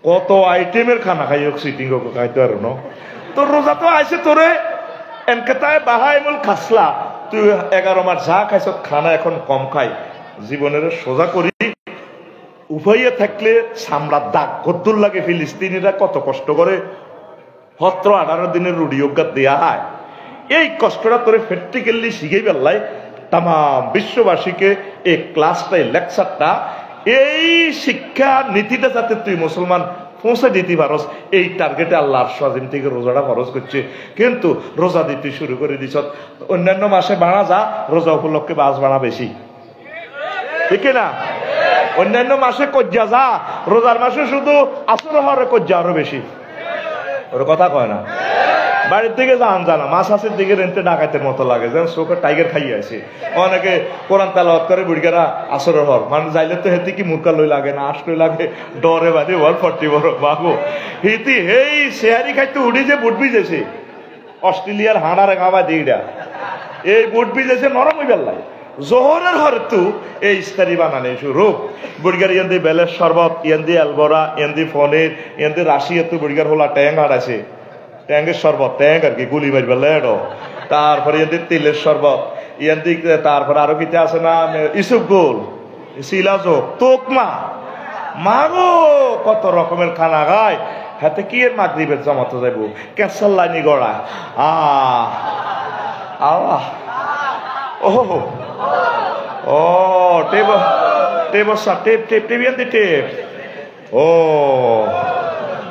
কত আইটেমের খানা খাই সিটিং খাইতে পারো না তোর রোজা তো আইসে তোরে এনকেতায় বাহাইমুল খাসলা তুই 11 মাস যা খাইছ খানা এখন কম খাই জীবনের সোজা করি উভয়ে থাকলে সামরার দাগ কদ্দুর লাগে ফিলিস্তিনিরা কত কষ্ট করে 17-18 দিনের রুডি অজ্ঞাত দেয়া হয় এই কষ্টটা তোরে প্র্যাকটিক্যালি শিখেই বেল্লাই তাম বিশ্ববাসীকে এই ক্লাসটা লেকচারটা এই শিক্ষা নীতিটা যাতে তুই মুসলমান পৌঁছে দিতে পারস এই টার্গেটে আল্লাহর স্বাধীন থেকে রোজাটা খরচ করছে কিন্তু রোজা দিতে শুরু করে দিছ অন্যান্য মাসে বাড়া যা রোজা উপলক্ষে বাস বাড়া বেশি ঠিক না অন্যান্য মাসে কজ্জা যা রোজার মাসে শুধু আসর হওয়ার কজ্জা আরো বেশি ওর কথা কয় না বাড়ির থেকে যান জানা মাছ আসের দিকে রেন্টে ডাকাতের মতো লাগে যেন চোখে টাইগার খাইয়ে আছে অনেকে কোরআন তালাওয়াত করে বুড়িগারা আসরের হর মানে যাইলে তো হেতি কি মুরকা লই লাগে না আশ লই লাগে ডরে বাদে 140 বড় বাবু হিতি হেই শেয়ারি খাইতে উড়ি যে বুট ভিজেছে অস্ট্রেলিয়ার হাঁড়ারে খাওয়া দিইটা এই বুট ভিজেছে নরম হইবার লাগে জোহরের হর তু এই ইস্তারি বানানে শুরু বুড়িগার ইয়ান্দি বেলের শরবত ইয়ান্দি আলবরা ইয়ান্দি ফনের ইয়ান্দি রাশিয়া তু বুড়িগার হোলা ট্যাং হাড়াছে ট্যাঙ্গের শরবত ট্যাঙ্ক আর কি গুলি মারবে লেডো তারপরে ইয়ান্দি তিলের শরবত ইয়ান্দি তারপরে আরো কিতে আছে না ইসুপ গোল শিলাজো তোকমা মাগো কত রকমের খানা গায় হাতে কি এর মাগরিবের জমাতে যাইব ক্যাসাল লাইনি গড়া আল্লাহ ও ও টেপ টেপ টেপ টেপ টেপ ইয়ান্দি টেপ ও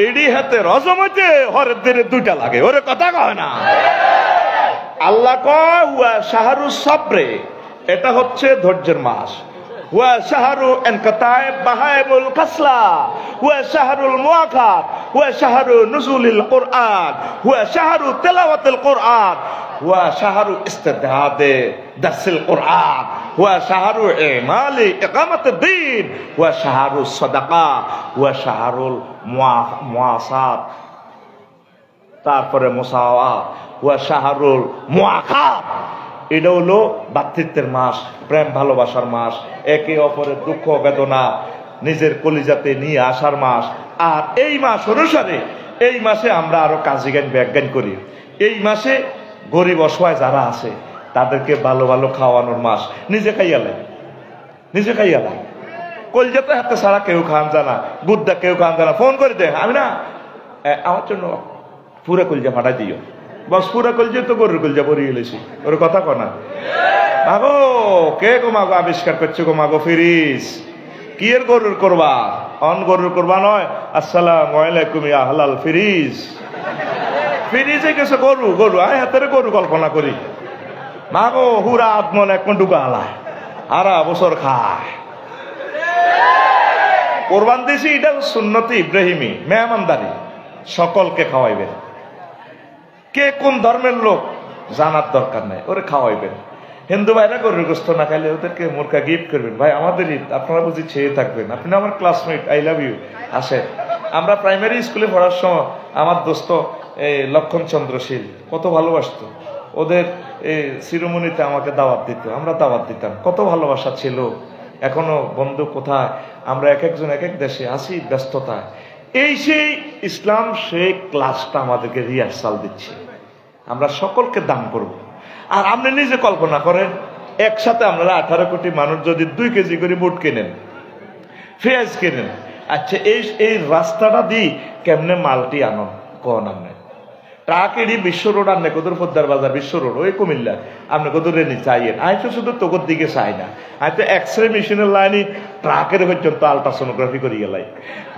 এডি হাতে রজমতে হরের দিনে 2টা লাগে ওরে কথা কয় না আল্লাহ কয় ওয়া শাহরু সাবরে এটা হচ্ছে ধৈর্যের মাস ওয়া শাহরু ইনকাতায় বাহাইমুল কাসলা ওয়া শাহরুল মুআখাত ওয়া শাহরু নুজুলিল কুরআন ওয়া শাহরু তিলাওয়াতিল কুরআন হুয়া শাহরু ইস্তিদাদে দারসিল কুরআন, হুয়া শাহরু ইমালি ইকামাতিদ দ্বীন, হুয়া শাহরু সাদাকা, হুয়া শাহরুল মুআসাত, তারপরে মুসাওয়াত, হুয়া শাহরুল মুআখাত। এটা হলো ভ্রাতৃত্বের মাস, প্রেম ভালোবাসার মাস, একে অপরের দুঃখ বেদনা নিজের কলিজাতে নিয়ে আসার মাস। আর এই মাস অনুসারে এই মাসে আমরা আরো কাজী জ্ঞান ব্যাজ্ঞান করি। এই মাসে গরিব অসহায় যারা আছে তাদেরকে ভালো ভালো খাওয়ানোর মাস। নিজে খাইয়ালেন, নিজে খাইয়ালেন, কলিজাতে হাতে ছাড়া কেউ খান জানা, গুদ্দা কেউ খান জানা, ফোন করে দে, আমি না আমার জন্য পুরা কলিজা ফাটাই দিও, বস পুরা কলিজা তো গরুর কলিজা ভরিয়ে এলেছি, ওর কথা কনা। মাগো কে গো মাগো আবিষ্কার করছে গো মাগো ফিরিস, কি এর গরুর করবা? অন গরুর করবা নয়, আসসালামু আলাইকুম ইয়া হালাল ফিরিজ। ফিরিজে গেছে গরু, গরু আয় হাতের গরু কল্পনা করি। মাগো হুরা আত্মন এক ডুকা হালায়, আরা বছর খায়। কোরবান দিছি, এটা সুন্নতি ইব্রাহিমী, মেহমানদারি, সকলকে খাওয়াইবেন। কে কোন ধর্মের লোক জানার দরকার নাই, ওরে খাওয়াইবেন। হিন্দু ভাইরা গরুর গোস্ত না খাইলে ওদেরকে মুরগা গিফট করবেন। ভাই আমাদের ঈদ, আপনারা বুঝি ছেয়ে থাকবেন, আপনি আমার ক্লাসমেট, আই লাভ ইউ। আসে, আমরা প্রাইমারি স্কুলে পড়ার সময় আমার দোস্ত এই লক্ষণ চন্দ্রশীল কত ভালোবাসতো, ওদের এই শিরোমণিতে আমাকে দাওয়াত দিত, আমরা দাওয়াত দিতাম, কত ভালোবাসা ছিল। এখনো বন্ধু কোথায়, আমরা এক একজন এক এক দেশে আছি ব্যস্ততায়। এই সেই ইসলাম, সেই ক্লাসটা আমাদেরকে রিহার্সাল দিচ্ছে। আমরা সকলকে দান করব। আর আপনি নিজে কল্পনা করেন, একসাথে আপনারা 18 কোটি মানুষ যদি 2 কেজি করে বুট কেনেন, পেঁয়াজ কেনেন, আচ্ছা এই রাস্তাটা দিই কেমনে মালটি আনন কন? আপনি ট্রাক এড়ি বিশ্ব রোড, আনলে কদর পদ্মার বাজার বিশ্ব রোড, ওই কুমিল্লা আপনি কত রেনি চাইয়েন। আমি তো শুধু তোকর দিকে চাই না, আমি তো এক্সরে মেশিনের লাইনে ট্রাকের পর্যন্ত আলট্রাসোনোগ্রাফি করি গেলাই।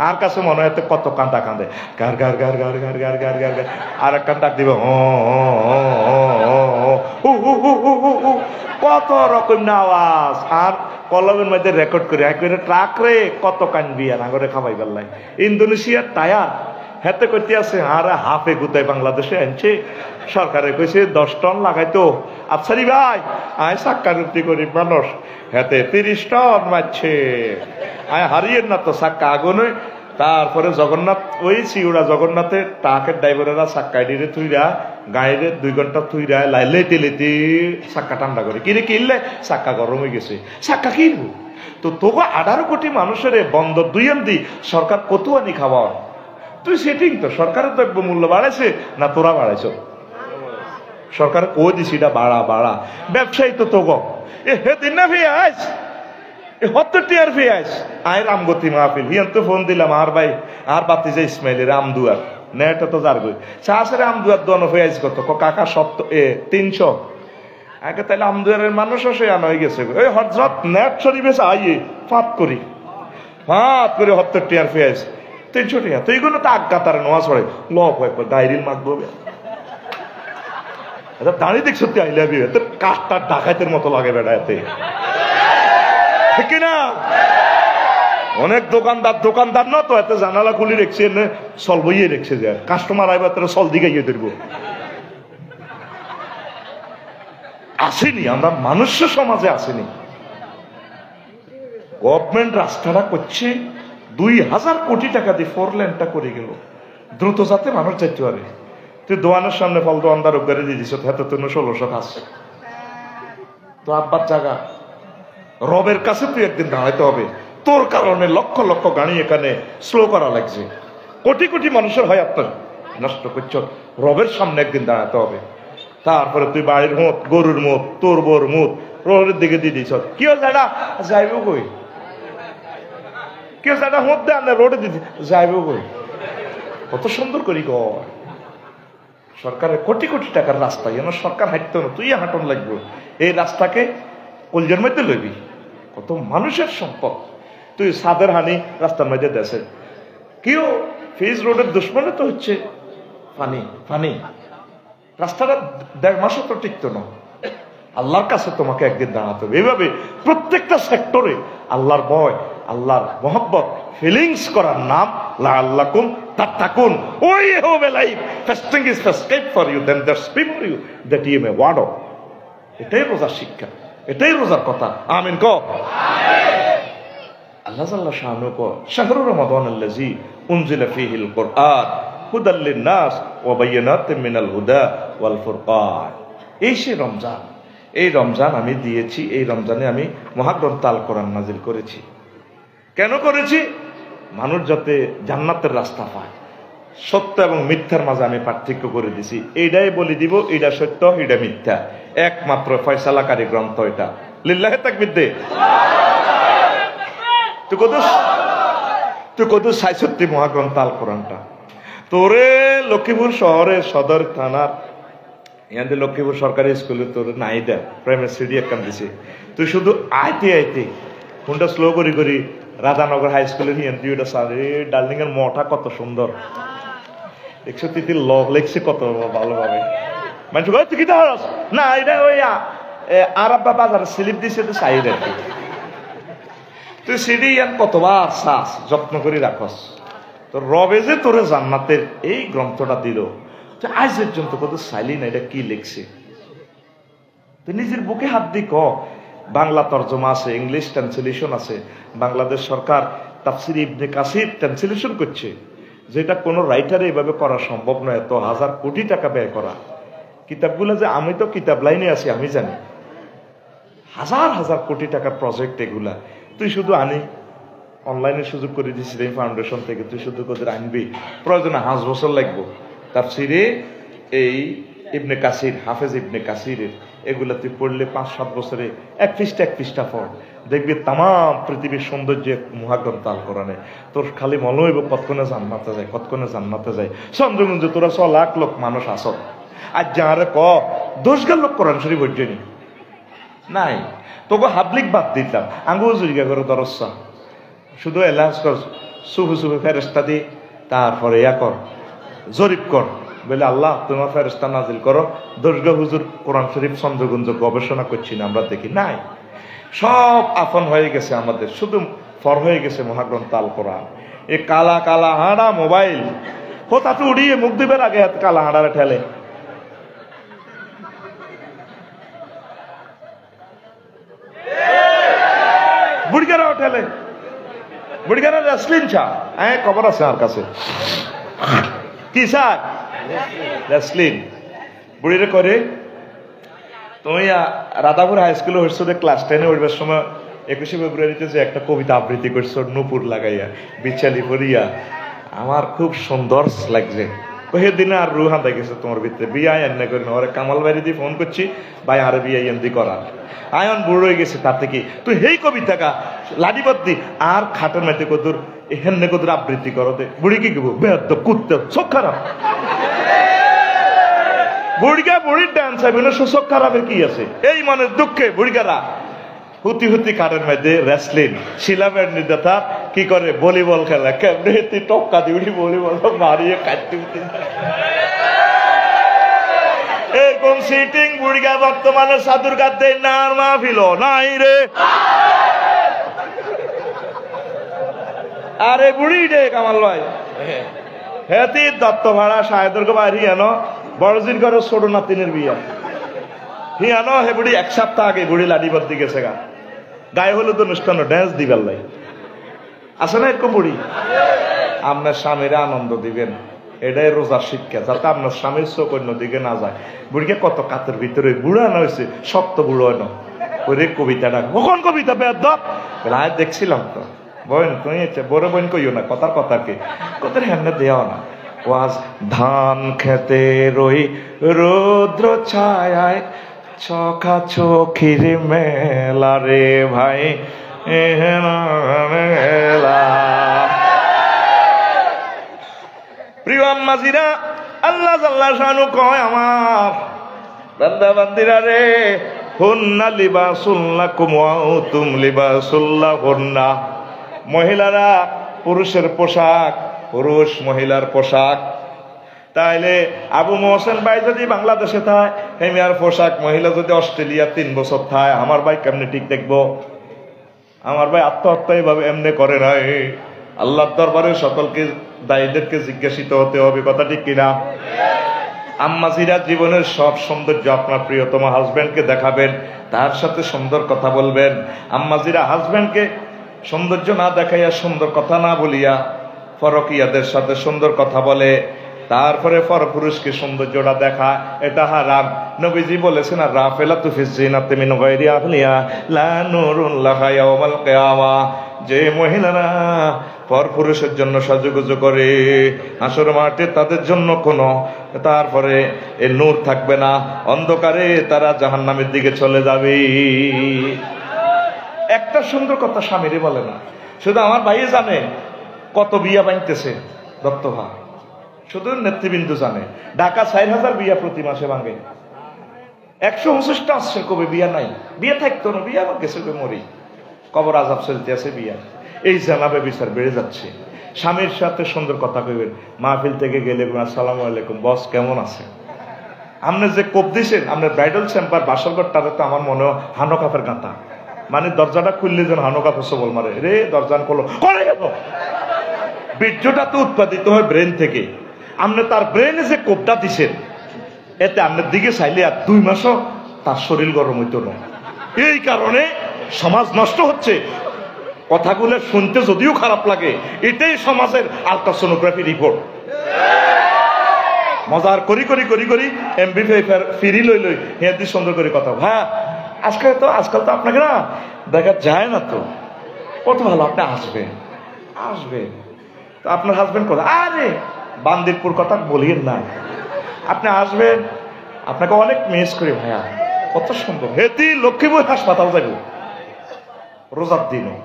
আর কাছে মনে হয় কত কান্দা কান্দে, গার গার গার গার গার গার গার গার গার, আর একটা ডাক দিব কত রকম না আওয়াজ। আর কলমের মধ্যে রেকর্ড করে ট্রাক রে কত কানবি আর আগরে খাবাই গেলাই। ইন্দোনেশিয়ার টায়ার হেতে করতে আছে, আর হাফে গুতাই বাংলাদেশে আনছে। সরকারে কইছে 10 টন লাগাইতো। আফসারি ভাই আয় চাক্কা রুটি গরিব মানুষ, হেতে 30 টন মারছে। আয় হারিয়ে না তো চাক্কা আগুনে। তারপরে জগন্নাথ, ওই সিউড়া জগন্নাথে ট্রাকের ড্রাইভারেরা চাক্কা ডিরে থুইরা গাড়িরে 2 ঘন্টা থুইরা লেতে লেতে চাক্কা ঠান্ডা করে কিনে কিনলে চাক্কা গরম হয়ে গেছে। চাক্কা কিনবো তো তোকে 18 কোটি মানুষের বন্দর 2 দি সরকার কত আনি খাওয়া? তুই সেটিং তো সরকারের দ্রব্য মূল্য বাড়াইছে না তোরা বাড়াইছ? সরকার ও দিছি এটা বাড়া বাড়া, ব্যবসায়ী তো তো দিন না পেঁয়াজ 70 টিয়ার পেঁয়াজ। আয় রামগতি মাহফিল হিয়ান তো ফোন দিলাম, আর ভাই আর বাতি যে ইসমাইলের আমদুয়ার নেট তো যার গই চাষের আমদুয়ার দোনো পেঁয়াজ কত? কাকা 300। আগে তাহলে আমদুয়ারের মানুষ সে আনা হয়ে গেছে। ওই হজরত নেট শরীফে আইয়ে ফাত করি 70 টিয়ার পেঁয়াজ 300 টাকা। তো এইগুলো তো আজ্ঞাতার নোয়া ছড়ে লক হয় ডায়েরির মাখবো। দাঁড়িয়ে দেখ সত্যি আই লাভ ইউ, তোর কাঠটা ডাকাইতের মতো লাগে বেড়াতে, ঠিক না? অনেক দোকানদার না তো এত জানালা খুলি রেখছে, সল বইয়ে রেখছে, যে কাস্টমার আইবার তারা সল দিকে গিয়ে ধরবো। আসেনি, আমরা মানুষের সমাজে আসেনি। গভর্নমেন্ট রাস্তাটা করছে 2000 কোটি টাকা দিয়ে 4 লেনটা করে গেল, দ্রুত যাতে মানুষ যাইতে পারে। তুই দোয়ানের সামনে ফল দোয়ানদার উপরে দিয়ে দিস, হাতে তো 1600 খাচ্ছে। তো আব্বার জায়গা রবের কাছে তুই একদিন দাঁড়াইতে হবে। তোর কারণে লক্ষ লক্ষ গাড়ি এখানে স্লো করা লাগছে, কোটি কোটি মানুষের হয় আপনার নষ্ট করছ। রবের সামনে একদিন দাঁড়াতে হবে। তারপরে তুই বাড়ির মুখ, গরুর মুখ, তোর বোর মুখ রোডের দিকে দিয়ে দিস। কি জানা যাইব কই? কেউ জানা মুখ দেয় না রোডে দিদি যাইব কই? কত সুন্দর করি গ সরকারের কোটি কোটি টাকার রাস্তা, যেন সরকার হাঁটতো না, তুই হাঁটন লাগবে। এই রাস্তাকে কলজের মধ্যে লইবি, কত মানুষের সম্পদ। তুই সাদের হানি রাস্তার মধ্যে দেশে কেউ ফেজ রোডের দুশ্মনে তো হচ্ছে ফানি ফানি। রাস্তাটা 1.5 মাসও তো টিকতো না। আল্লাহর কাছে তোমাকে একদিন দাঁড়াতে হবে। এইভাবে প্রত্যেকটা সেক্টরে আল্লাহর ভয়, আল্লাহর মহব্বত ফিলিংস করার নাম লাআল্লাকুম তাত্তাকুন ও ইয়েহোভা লাইফ fasting is prescribed for you then that's for you that you may ward off. এটাই রোজার শিক্ষা, এটাই রোজার কথা। আমিন ক আল্লাহ জাল্লা শাআনু ক শাহরু রমাদানাল্লাযী উনজিলা ফীহিল কুরআন হুদাল লিন-নাস ওয়া বায়িনাতিন মিনাল হুদা ওয়াল ফুরকান। এই সে রমজান, এই রমজান আমি দিয়েছি, এই রমজানে আমি মহাগ্রন্থ আল কোরআন নাজিল করেছি। কেন করেছি? মানুষ যাতে জান্নাতের রাস্তা পায়। সত্য এবং মিথ্যার মাঝে আমি পার্থক্য করে দিছি। এইটাই বলে দিব এটা সত্য এটা মিথ্যা, একমাত্র ফয়সালাকারী গ্রন্থ এটা। লিল্লাহি তাকবীর দে। তুই কত ৬৬ মহাগ্রন্থ আল কোরআনটা তোরে লক্ষ্মীপুর শহরের সদর থানার ইয়াতে লক্ষ্মীপুর সরকারি স্কুলে তোর নাইদা প্রাইমারি সিডি একখান দিছে। তুই শুধু আইতে আইতে ফোনটা স্লো করি করি রাধানগর হাই স্কুলের হিয়ান তুই ওটা সারে ডার্লিং এর মঠা কত সুন্দর ১৩৩ লেখছে কত ভালোভাবে। মানুষ তুই কি ধরস না এটা ওই আরাব্বা বাজার স্লিপ দিছে তো সাইড আর কি। তুই সিডি ইয়ান কতবার চাস, যত্ন করে রাখস। তোর রবে যে তোরে জান্নাতের এই গ্রন্থটা দিল, তুই আজ পর্যন্ত কত চাইলি না এটা কি লিখছে। তুই নিজের বুকে হাত দি ক। বাংলা তর্জমা আছে, ইংলিশ ট্রান্সলেশন আছে, বাংলাদেশ সরকার তাফসির ইবনে কাসির ট্রান্সলেশন করছে, যেটা কোনো রাইটারে এভাবে করা সম্ভব নয়। এত হাজার কোটি টাকা ব্যয় করা কিতাবগুলো, যে আমি তো কিতাব লাইনে আছি আমি জানি, হাজার হাজার কোটি টাকার প্রজেক্ট এগুলা। তুই শুধু আনি অনলাইনের সুযোগ করে দিচ্ছি এই ফাউন্ডেশন থেকে, তুই শুধু কোথায় আনবি, প্রয়োজনে 5 বছর লাগবো। তাফসিরে এই ইবনে কাসির, হাফেজ ইবনে কাসিরের এগুলা তুই পড়লে 5-7 বছরে এক পৃষ্ঠা পড়, দেখবি তাম পৃথিবীর সৌন্দর্য মহাগ্রন্থ আল কোরআনে। তোর খালি মনে হইব কতক্ষণে জান্নাতে যায়, কতক্ষণে জান্নাতে যায়। চন্দ্রগঞ্জ তোরা 100 লাখ লোক মানুষ আসত, আর যারে ক 10,000 লোক কোরআন শরীফ হইনি নাই। তোকে হাবলিক বাদ দিতাম, আঙ্গুল জুরিকা করে দরসা শুধু এলাজ কর, সুফে সুফে ফেরেস্তা দি, তারপরে ইয়া কর, জরিপ কর, বলে আল্লাহ তোমার ফেরেস্তা নাজিল করো। দর্গা হুজুর কোরআন শরীফ চন্দ্রগঞ্জ গবেষণা করছি না, আমরা দেখি নাই। সব আপন হয়ে গেছে আমাদের, শুধু ফর হয়ে গেছে মহাগ্রন্থ আল কোরআন। এ কালা কালা হাঁড়া মোবাইল কোথাতে উড়িয়ে মুখ দিবের আগে হাত কালা হাঁড়ারে ঠেলে। বুড়িগারাও ঠেলে, বুড়িগারা রেসলিন চা খবর আছে আমার কাছে। কি স্যার রেসলিন বুড়িরে করে। তুমি রাধাপুর হাই স্কুলে হইছো ক্লাস 10-এ উঠবার সময় 21শে ফেব্রুয়ারিতে যে একটা কবিতা আবৃত্তি করছো নূপুর লাগাইয়া বিচালি পড়িয়া, আমার খুব সুন্দর লাগছে। ওই দিনে আর রুহ হাঁদা গেছে তোমার ভিতরে। বিয়ে এনে করি না, ওরে কামাল বাড়ি দিয়ে ফোন করছি, ভাই আরে বিয়ে এন্দি করার আয়ন বুড়ো হয়ে গেছে। তার থেকে তুই হেই কবিতা কা লাডিবদ্দি আর খাটের মাইতে কদুর হেন্নে কদুর আবৃত্তি করো দে। বুড়ি কি গেবো বেহদ কুত্তে চোখ খারাপ, বুড়িকা বুড়ির ডান্স হবে না, চোখ খারাপের কি আছে? এই মনের দুঃখে বুড়িকারা হুতি হুতি কারের মধ্যে রেসলিন শিলামের নির্দাতা কি করে ভলিবল খেলা, কেমনে তুই টক্কা দিবি ভলিবল মারিয়ে কাটতে উঠি। এরকম সিটিং বুড়িকা বর্তমানে সাধুর কাছে নার মাহফিল নাই রে। আরে বুড়ি রে কামাল ভাই হেতি দত্ত ভাড়া সাহেদুর্গ বাড়ি এনো বড়জির ঘরে ছোট নাতিনের বিয়া হিয়ানো হে বুড়ি 1 সপ্তাহ আগে বুড়ি লাডিবদ্দি গেছে গা, গায়ে হলুদ অনুষ্ঠান ড্যান্স দিবার লাই আছে না এরকম বুড়ি। আপনার স্বামীরা আনন্দ দিবেন, এটাই রোজার শিক্ষা, যাতে আপনার স্বামীর চোখ অন্যদিকে না যায়। বুড়িকে কত কাতের ভিতরে বুড়া না হয়েছে, শক্ত বুড়ো ন ওরে কবিতাটা কখন কবিতা বেদ বলে দেখছিলাম তো বোন তুই বড় বোন কইও না, কথার কথা কে কথার হ্যান্ডে দেওয়া না। ওয়াজ ধান খেতে রই রৌদ্র ছায় চোখা চোখির মেলা রে ভাই মেলা। প্রিয় আম্মাজিরা, আল্লাহ জাল্লা শানু কয় আমার বান্দা বান্দিরা রে, হুন্না লিবাসুল লাকুম ওয়া আনতুম লিবাসুল লাহুন্না। মহিলারা পুরুষের পোশাক, পুরুষ মহিলার পোশাক। তাইলে আবু মোহসেন ভাই যদি বাংলাদেশে থায়, হেমিয়ার পোশাক মহিলা যদি অস্ট্রেলিয়া 3 বছর থায়, আমার ভাই কেমনে ঠিক দেখবো? আমার ভাই আত্মহত্যা এভাবে এমনি করে নাই। আল্লাহর দরবারে সকলকে দায়ীদেরকে জিজ্ঞাসিত হতে হবে, কথা ঠিক কিনা? আম্মাজিরা জীবনের সব সৌন্দর্য আপনার প্রিয়তম হাজবেন্ডকে দেখাবেন, তার সাথে সুন্দর কথা বলবেন। আম্মাজিরা হাজবেন্ডকে সৌন্দর্য না দেখাইয়া, সুন্দর কথা না বলিয়া পরকীয়াদের সাথে সুন্দর কথা বলে, তারপরে পরপুরুষকে সৌন্দর্যটা দেখা, এটা হারাম। নবীজি বলেছেন, আর রাফেলাতু ফিজ জিনাতি মিন গায়রি আহলিয়া লা নূরুন লাহা ইয়াওমাল কিয়ামা, যে মহিলারা পরপুরুষের জন্য সাজুগুজু করে হাসর মাঠে তাদের জন্য কোনো তারপরে এ নূর থাকবে না, অন্ধকারে তারা জাহান্নামের দিকে চলে যাবে। একটা সুন্দর কথা স্বামীরে বলে না, শুধু আমার ভাই জানে কত বিয়া বাঁধতেছে দত্তভা, শুধু নেতৃবৃন্দ জানে। ঢাকা 4000 বিয়া প্রতি মাসে ভাঙে, 129টা আসছে, কবে বিয়া নাই, বিয়ে থাকতো না, বিয়া গেছে মরি, কবর আজাব চলতে আছে বিয়া। এই জানাবে বিচার বেড়ে যাচ্ছে। স্বামীর সাথে সুন্দর কথা কইবেন, মাহফিল থেকে গেলে আসসালামু আলাইকুম বস, কেমন আছে? আপনি যে কোপ দিছেন, আপনার ব্রাইডাল চেম্বার বাসরঘরটাতে তো আমার মনে হয় হানো কাপের গাঁথা, মানে দরজাটা খুললে যেন হানো কাপের সবল মারে, রে দরজান খোলো, করে গেল। বীর্যটা তো উৎপাদিত হয় ব্রেন থেকে, আপনি তার ব্রেনে যে কোপটা দিছেন, এতে আপনার দিকে চাইলে আর 2 মাসও তার শরীর গরম হইতো না। এই কারণে সমাজ নষ্ট হচ্ছে। কথাগুলো শুনতে যদিও খারাপ লাগে, এটাই সমাজের আলট্রাসোনোগ্রাফি রিপোর্ট। মজার করি করি করি করি এমবি ফিরি লই লই হেঁদি সুন্দর করে কথা। হ্যাঁ, আজকাল তো আপনাকে না দেখা যায় না, তো কত ভালো, আপনি আসবেন আসবেন। তো আপনার হাজবেন্ড কথা, আরে বান্দিরপুর কথা বলিয়েন না, আপনি আসবেন, আপনাকে অনেক মিস করি ভাইয়া, কত সুন্দর। হেঁদি লক্ষ্মীপুর হাসপাতাল যাবো রোজার দিনও,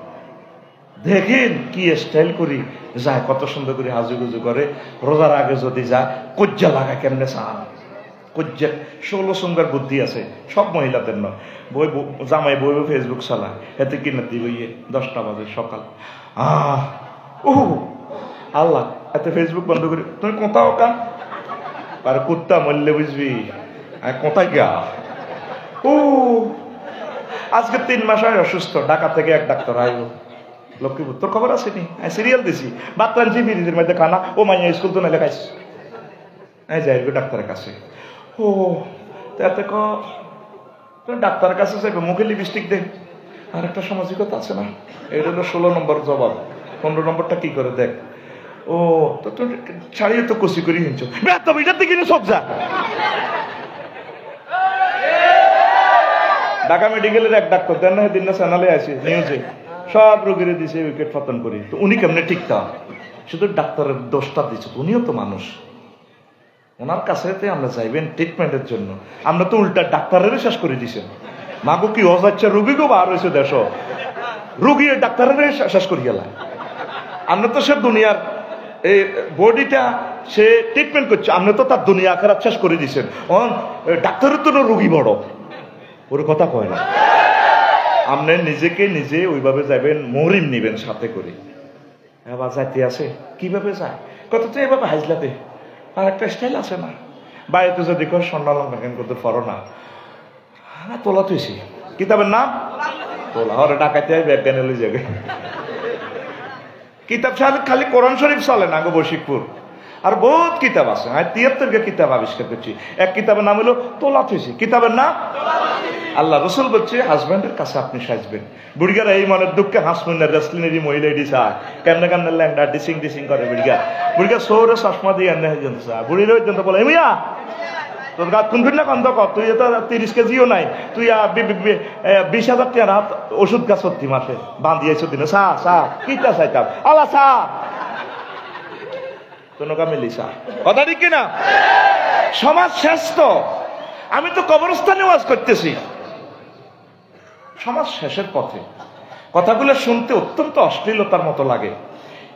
দেখেন কি স্টাইল করি যায়, কত সুন্দর করে হাজুগুজু করে। রোজার আগে যদি যায়, কজ্জা লাগায় কেমনে চান, কজ্জা 16 সুন্দর বুদ্ধি আছে, সব মহিলাদের নয়। জামাই বই ফেসবুক চালায়, এতে কিনাতি বইয়ে 10টা বাজে সকাল, আল্লাহ এতে ফেসবুক বন্ধ করি, তুমি কোথাও কা আর কুত্তা মরলে বুঝবি কোথায় গা। আজকে 3 মাস হয় অসুস্থ, ঢাকা থেকে এক ডাক্তার আইব, লক্ষ্মীপুর, তোর খবর আছে নি? সিরিয়াল দিছি, বাচ্চা আনছি ফ্রিজের মধ্যে খানা, ও মাইয়া স্কুল তো নাইলে খাইছি, যাই ডাক্তারের কাছে। তাতে ডাক্তারের কাছে যাইবে, মুখে লিপস্টিক দে, আর একটা সামাজিকতা আছে না, এটা হলো 16 নম্বর জবাব, 15 নম্বরটা কি করে দেখ। ও তো তোর ছাড়িয়ে তো কষি করি হিংস, এটার দিকে সব যা। ঢাকা মেডিকেলের এক ডাক্তার দেন না, দিন না চ্যানেলে আছে নিউজে, সব রোগীর দিছে উইকেট পতন করি। তো উনি কেমনে ঠিকতা, শুধু ডাক্তারের দোষটা দিচ্ছে, উনিও তো মানুষ, ওনার কাছে আমরা যাইবেন ট্রিটমেন্টের জন্য, আমরা তো উল্টা ডাক্তারেরও শেষ করে দিছেন। মাগো কি হচ্ছে, রুগীকেও বার হয়েছে দেশ, রুগী ডাক্তারের শেষ করি গেলা। আমরা তো সে দুনিয়ার এই বডিটা সে ট্রিটমেন্ট করছে, আপনি তো তার দুনিয়া আখেরাত শেষ করে দিছেন। ডাক্তারের তো রুগী বড়, ওর কথা কয় না। আপনি নিজেকে নিজে ওইভাবে যাবেন, মহরিম নিবেন সাথে করে। এবার যাইতে আছে কিভাবে যায়, কত তো এভাবে হাইজলাতে, আর একটা স্টাইল আছে না, বাড়িতে যদি কয় স্বর্ণালঙ্কার কেন করতে পারো না, তোলা তুইছি কিতাবের নাম তোলা, হরে ডাকাইতে ব্যাগ জ্ঞানে যাবে। কিতাব খালি কোরআন শরীফ চলে না গো বশিকপুর, আর বহুত কিতাব আছে। 73 কিতাব আবিষ্কার করছি, এক কিতাবের নাম হলো তোলা থইছি, কিতাবের নাম আল্লাহ রসুল বলছে হাজব্যান্ডের কাছে আপনি সাজবেন। বুড়িগারা এই মনের দুঃখে হাসমিনের রেসলিনেরই মহিলা এটি চায়, কেমনে কেমনে ল্যাংডা ডিসিং ডিসিং করে বুড়িগা সৌরে চশমা দিয়ে এনে হয়ে চায়, বুড়ির পর্যন্ত বলে মিয়া তোর গা কোন না কন্দ কর, তুই তো 30 কেজিও নাই, তুই 20,000 টাকা ওষুধ গাছ সত্যি মাসে বাঁধিয়েছ দিনে চা চা কিটা চাইতাম আল্লাহ চা তোনকা মিলিসা, কথা ঠিক কিনা? সমাজ শ্রেষ্ঠ। আমি তো কবরস্থানে ওয়াজ করতেছি, সমাজ শেষের পথে। কথাগুলো শুনতে অত্যন্ত অশ্লীলতার মতো লাগে,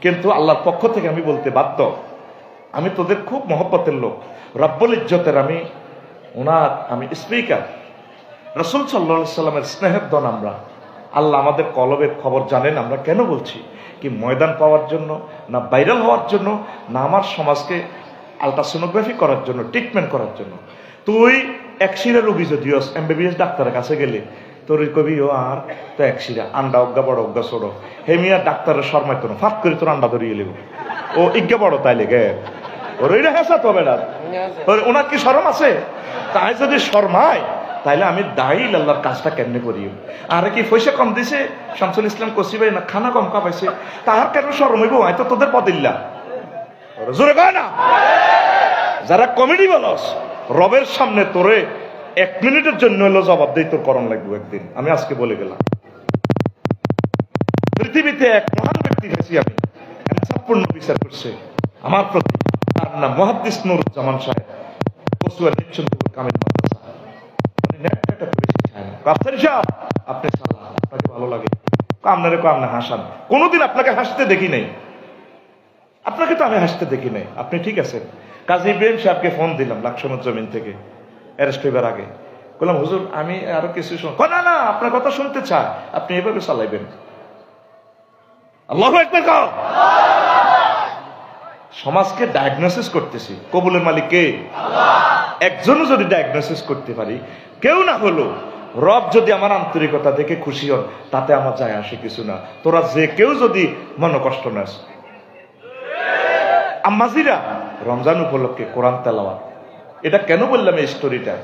কিন্তু আল্লাহর পক্ষ থেকে আমি বলতে বাধ্য, আমি তোদের খুব মহব্বতের লোক, রব্বুল ইজ্জতের আমি স্পিকার, রাসূল সাল্লাল্লাহু আলাইহি সাল্লামের স্নেহের দন আমরা। আল্লাহ আমাদের কলবের খবর জানেন। আমরা কেন বলছি, কি ময়দান পাওয়ার জন্য না ভাইরাল হওয়ার জন্য না আমার সমাজকে আলট্রাসোনোগ্রাফি করার জন্য, ট্রিটমেন্ট করার জন্য। তুই একশিরা রোগী যদি এমবিবিএস ডাক্তারের কাছে গেলে তোর কবি ও আর তো একশিরা আন্ডা অজ্ঞা বড় অজ্ঞা ছোড়ো, হেমিয়া ডাক্তারের শর্মায় তোর ফাঁক করে তোর আন্ডা ধরিয়ে নেব, ও ইজ্ঞা বড় তাই লেগে ওর ওইটা হেসা তো বেড়া ওনার কি শরম আছে? তাই যদি শরমায় তাইলে আমি দাইল আল্লাহর কাজটা কেমনে করি? আরে কি পয়সা কম দিছে শামসুল ইসলাম কসি ভাই না, খানা কম খাওয়াইছে, তাহার কেন শরম হইব? হয়তো তোদের পদিল্লা জোরে কয় না। যারা কমেডি বলস রবের সামনে তোরে 1 মিনিটের জন্য হলো জবাব দেই তোর করণ লাগবে একদিন। আমি আজকে বলে গেলাম, পৃথিবীতে এক মহান ব্যক্তি হয়েছি আমি, ইনসাফপূর্ণ বিচার করছে আমার প্রতি, তার নাম মুহাদ্দিস নুরুজ্জামান সাহেব, কসুয়া নিশ্চন্দপুর কামিল মাদ্রাসা। উনি নেটটা বেশি চায় না। কাফসারি সাহেব আপনি সালাম, আপনাকে ভালো লাগে, আপনারে কো আপনি হাসান, কোনোদিন আপনাকে হাসতে দেখি নাই, আপনাকে তো আমি হাসতে দেখি নাই, আপনি ঠিক আছেন। কাজী ইব্রাহিম সাহেবকে ফোন দিলাম লাকসামের জমিন থেকে অ্যারেস্ট হইবার আগে, বললাম হুজুর আমি আরো কিছু না না আপনার কথা শুনতে চাই, আপনি এভাবে চালাইবেন। আল্লাহু আকবার কও। সমাজকে ডায়াগনোসিস করতেছি, কবুলের মালিক কে? আল্লাহ। একজনও যদি ডায়াগনোসিস করতে পারি, কেউ না হলো রব যদি আমার আন্তরিকতা দেখে খুশি হন, তাতে আমার যায় আসে কিছু না। তোরা যে কেউ যদি মনোকষ্ট নাস। আম্মাজিরা রমজান উপলক্ষে কোরআন তেলাওয়াত, এটা কেন বললাম এই স্টোরিটা?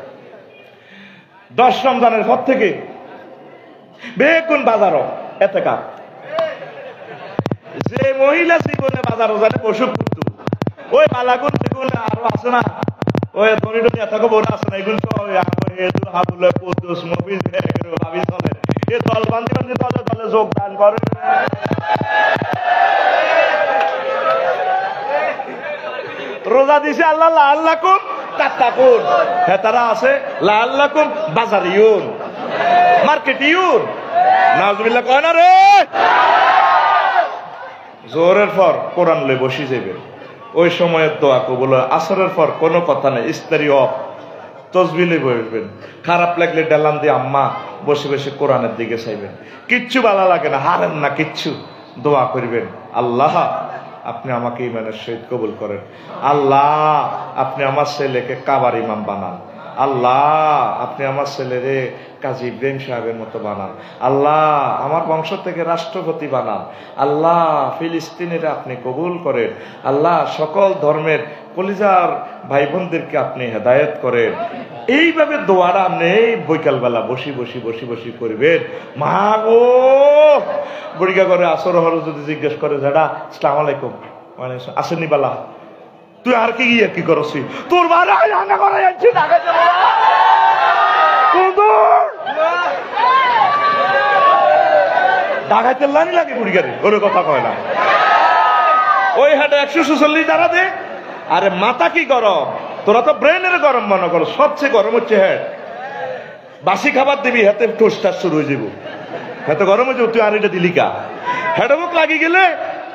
10 রমজানের পর থেকে বেগুন বাজারও এতেকার, যে মহিলা জীবনে বাজারও জানে বসুক করতো, ওই বালাগুন বেগুন আরো আছে না, ওই ধরিডনি এতকে বড় আছে না, এগুলো হাবুলে পুতুস মোবিল ভাবি চলে, এ দল বান্ধি বান্ধি দলে দলে যোগদান করে। রোজা দিছে আল্লাহ লাআল্লাকুম তাত্তাকুন, হ্যাঁ তারা আছে লাআল্লাকুম বাজারিউন মার্কেটিউন। নাউজুবিল্লাহ কয় না রে। জোহরের পর কোরআন লয়ে বসি যাবে, ওই সময়ের দোয়া কবুল হয়। আসরের পর কোনো কথা নেই, ইস্তারি অফ, তসবিলে বসবেন। খারাপ লাগলে ডালান দিয়ে আম্মা বসে বসে কোরআনের দিকে চাইবেন, কিচ্ছু ভালো লাগে না, হারেন না কিচ্ছু, দোয়া করবেন আল্লাহ আপনি আমাকে ইমানের সহিত কবুল করেন, আল্লাহ আপনি আমার ছেলেকে কাবার ইমাম বানান, আল্লাহ আপনি আমার ছেলেরে কাজী ইব্রাহিম সাহেবের মতো বানান, আল্লাহ আমার বংশ থেকে রাষ্ট্রপতি বানান, আল্লাহ ফিলিস্তিনের আপনি কবুল করেন, আল্লাহ সকল ধর্মের কলিজার ভাই বোনদেরকে আপনি হেদায়েত করেন। এইভাবে দোয়ারা আপনি বৈকালবেলা বসি বসি বসি বসি করবেন। মা গো বুড়িগা করে আসর হল যদি জিজ্ঞেস করে যারা আসসালামু আলাইকুম মানে আসেনি বালা, তুই আর কি গিয়ে কি করছি তোর বাড়ি রান্না করা যাচ্ছি ডাকাইতে লানি লাগে বুড়িগারে, ওর কথা কয় না, ওই হাটে 146 দ্বারা দে। আরে মাথা কি গরম, তোরা তো ব্রেনের গরম মনে করো, সবচেয়ে গরম হচ্ছে হেড। বাসি খাবার দিবি হাতে টোস্টার শুরু হয়ে যাব, হাতে গরম হয়ে যাব, তুই আর এটা দিলি কা হেডে মুখ লাগি গেলে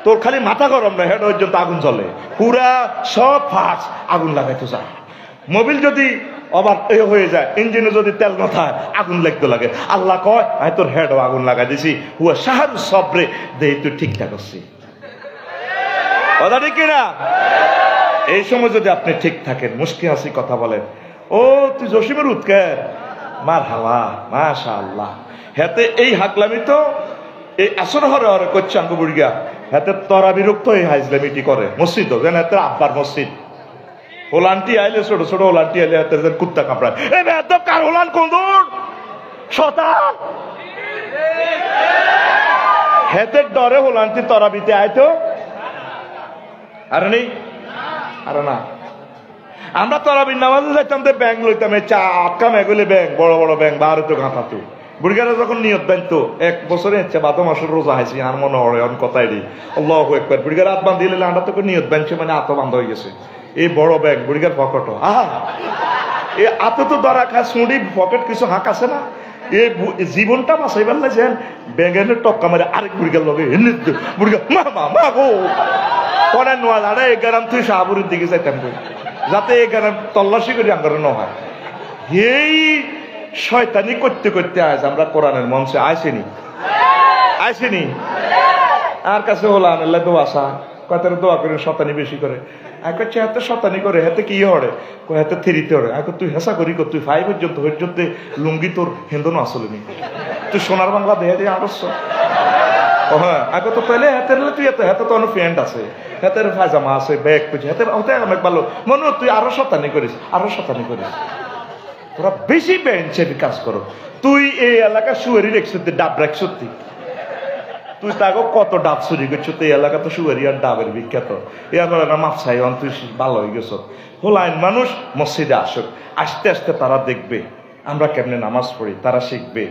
তোর খালি মাথা গরম না, হেড পর্যন্ত আগুন জ্বলে, পুরা সব ফাঁস আগুন লাগাইতো যা। মোবিল যদি আবার হয়ে যায়, ইঞ্জিনে যদি তেল না থাকে আগুন লাগতে লাগে। আল্লাহ কয় আমি তোর হেডও আগুন লাগাই দিছি, হুয়া শাহরু সবরে দেই তুই ঠিকঠাক করছি, কথা ঠিক কিনা? এই সময় যদি আপনি ঠিক থাকেন, মুস্কি হাসি কথা বলেন, ও তুই জসিমের উৎকের মার হাওয়া মাশাআল্লাহ, হেতে এই হাকলামি তো এই আসর হরে হরে করছে আঙ্গ বুড়িগা, হেতে তরা বিরক্ত এই হাইজলামিটি করে মসজিদ যেন হেতে আব্বার মসজিদ। হোলান্টি আইলে ছোট ছোট হোলান্টি আইলে হাতে কুত্তা কাপড়ায়, এই বেদব কার হোলান কোন দূর শতান হেতে ডরে হোলান্টি তরাবিতে আইতো। আরে নেই, আরে না, আমরা তরাবির নামাজে যাইতাম তো ব্যাংক লইতাম, এই চাক্কা মেগুলি ব্যাংক, বড় বড় ব্যাংক বাহারে তো গাঁথাতো। বুড়িগারা যখন নিয়ত বানতো 1 বছরে ইচ্ছে 12 মাসের রোজা হাইছি, আর মনে হয় অন কথাই দিই আল্লাহু আকবার। বুড়িগার হাত বান্ধিলে আমরা তো নিয়ত বানছে, মানে আত বান্ধ হয়ে গেছে। এই বড় ব্যাংক বুড়িগার পকেট, আহা এই আতে তো ধরা খা সুঁড়ি পকেট কিছু হাঁক আছে না, এই জীবনটা বাঁচাইবার লাগছেন ব্যাংকের টক্কা মারে আরেক বুড়িগার লগে বুড়িগা মা মা গো পরে নোয়া দাঁড়া এই গ্রাম তুই শাহপুরের দিকে যাইতাম যাতে এই গ্রাম তল্লাশি করি আঙ্গার ন হয়। এই শয়তানি করতে করতে আজ আমরা কোরআনের মঞ্চে আইসিনি আর কাছে হলাম আল্লাহ তো আসা কতারে দোয়া করে শতানি বেশি করে করছে, হাতে শতানি করে হাতে কি হরে হাতে থিরিতে হরে এখন তুই হেসা করি কর, তুই 5 পর্যন্ত লুঙ্গি তোর হিন্দু আসলে নি, তুই সোনার বাংলা দেহে দিয়ে আড়স্য। ও হ্যাঁ আগে তো পেলে হাতে তুই এত হাতে তো অনেক ফ্রেন্ড আছে, হাতের পায়জামা আছে, ব্যাগ পেয়েছে, হাতে ওটাই অনেক ভালো। মনে হয় তুই আরো শতানি করিস, আরো শতানি করিস। তোরা বেশি বেঞ্চের কাজ করো। তুই এই এলাকা সুয়ারি রেখছ, ডাব রাখছ, তুই তাকে কত ডাব চুরি করছো। তো এই এলাকা তো সুয়ারি আর ডাবের বিখ্যাত। এই এলাকা মাপসাই তুই ভালো হয়ে গেছ। হোলাইন মানুষ মসজিদে আসুক, আস্তে আস্তে তারা দেখবে আমরা কেমনে নামাজ পড়ি, তারা শিখবে।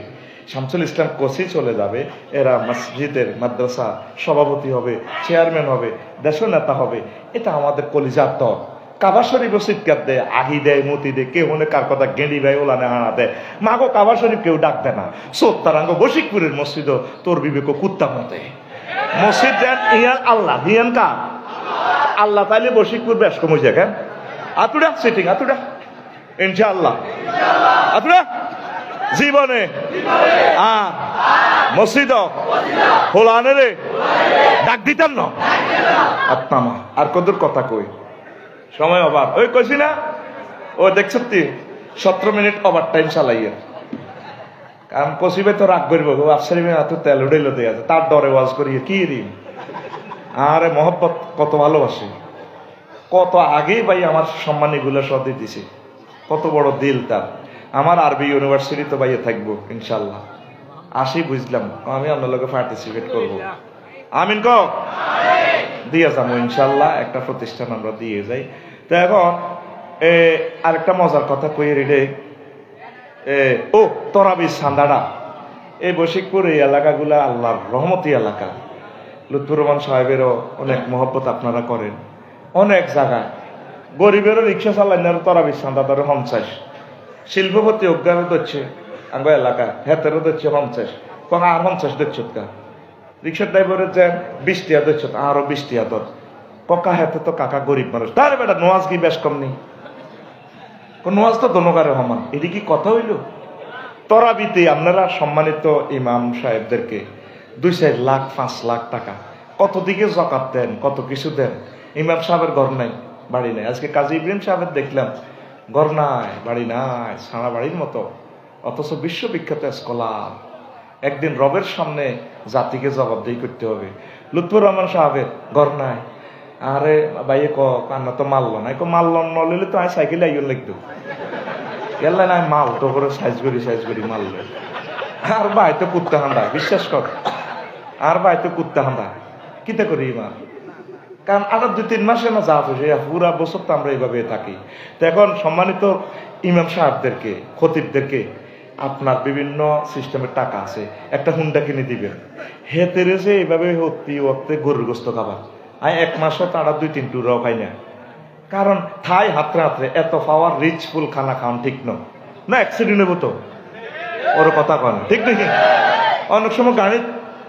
শামসুল ইসলাম কোচি চলে যাবে, এরা মসজিদের মাদ্রাসা সভাপতি হবে, চেয়ারম্যান হবে, দেশ নেতা হবে। এটা আমাদের কলিজার দল। কাবা শরীফও চিৎকার দেয়, আহি দেয়, মতি দেয়, কেউ মনে কার কথা গেঁড়ি ভাই ওলানে হানা দেয়। মাগো কাবা শরীফ কেউ ডাক দেয় না। সোত্তারাঙ্গ বশিকপুরের মসজিদও তোর বিবেক কুত্তা মতে মসজিদ দেন ইয়ান আল্লাহ, হিয়ান কা আল্লাহ। তাইলে বশিকপুর বেশ কমে যায় কেন? আতুরা সিটিং আতুরা ইনশাআল্লাহ আতুরা জীবনে মসজিদ হোলানে রে ডাক দিতেন না। আত্মামা আর কদর কথা কই, সময় অভাব। ওই কইছি না, ও দেখছ 17 মিনিট ওভার টাইম চালাইয়া। কারণ কসিবে তো রাগ করবো, আফসারি এত তেল উড়াইল দিয়ে আছে, তার ডরে ওয়াজ করিয়ে কি ঋণ। আরে মহব্বত কত ভালোবাসে, কত আগেই ভাই আমার সম্মানীগুলো সব দিতেছে, কত বড় দিল তার। আমার আরবি ইউনিভার্সিটি তো ভাইয়ে থাকবো ইনশাল্লাহ। আসি বুঝলাম, আমি আপনার লোকে পার্টিসিপেট করবো। আমিন ক দিয়ে যাবো ইনশাল্লাহ। একটা প্রতিষ্ঠান আমরা দিয়ে যাই। তো এখন আরেকটা মজার কথা কই রে, ও তরাবির সান্দাড়া এই বশিকপুর এই এলাকাগুলা আল্লাহর রহমতি এলাকা। লুৎফুর রহমান সাহেবেরও অনেক মহব্বত আপনারা করেন। অনেক জায়গায় গরিবেরও রিক্সা চালাইনার তরাবির সান্দা ধরে 50, শিল্পপতি অজ্ঞানে দিচ্ছে আঙ্গ এলাকা, হেতেরও দিচ্ছে 50, কখন আর 50 দিচ্ছে কা রিক্সার ড্রাইভারের যেন 20 টিয়া দিচ্ছে, আরো 20 টিয়া দর ককা হেতে তো কাকা গরিব মানুষ। তার বেটা নোয়াজ কি বেশ কম নেই, নোয়াজ তো দনকারে সমান। এটি কি কথা হইল? তরাবিতে আপনারা সম্মানিত ইমাম সাহেবদেরকে 2-4 লাখ 5 লাখ টাকা কত দিকে জকাত দেন, কত কিছু দেন। ইমাম সাহেবের ঘর নাই, বাড়ি নাই। আজকে কাজী ইব্রাহিম সাহেবের দেখলাম ঘর নাই, বাড়ি নাই, সারা বাড়ির মতো, অথচ বিশ্ববিখ্যাত স্কলার। একদিন রবের সামনে জাতিকে জবাবদিহি করতে হবে। লুৎফুর রহমান সাহেবের ঘর নাই। আরে ভাইয়ে কান্না তো মারল না, মারল নলে তো আমি সাইকেলে আইন লাগতো, এল্লা না মাল তো করে সাইজ করি মারলে। আর ভাই তো কুত্তা হান্দা, বিশ্বাস কর, আর ভাই তো কুত্তা হান্দা কিতা করি ইমান। কারণ আর 2-3 মাসে না যা হচ্ছে, পুরা বছর তো আমরা এইভাবে থাকি। তো এখন সম্মানিত ইমাম সাহেবদেরকে, খতিবদেরকে আপনার বিভিন্ন সিস্টেমের টাকা আছে, একটা হুন্ডা কিনে দিবেন। হেতে রেছে এইভাবে হতি ওতে গরুর গোস্ত খাবার। আমি 1 মাসও তারা 2-3 টুরাও খাই না। কারণ থাই হাতরে হাতরে এত পাওয়ার রিচ ফুল খানা খাওয়ান ঠিক না অ্যাক্সিডেন্ট হবো তো ওর কথা কন ঠিক নাকি? অনেক সময় গাড়ি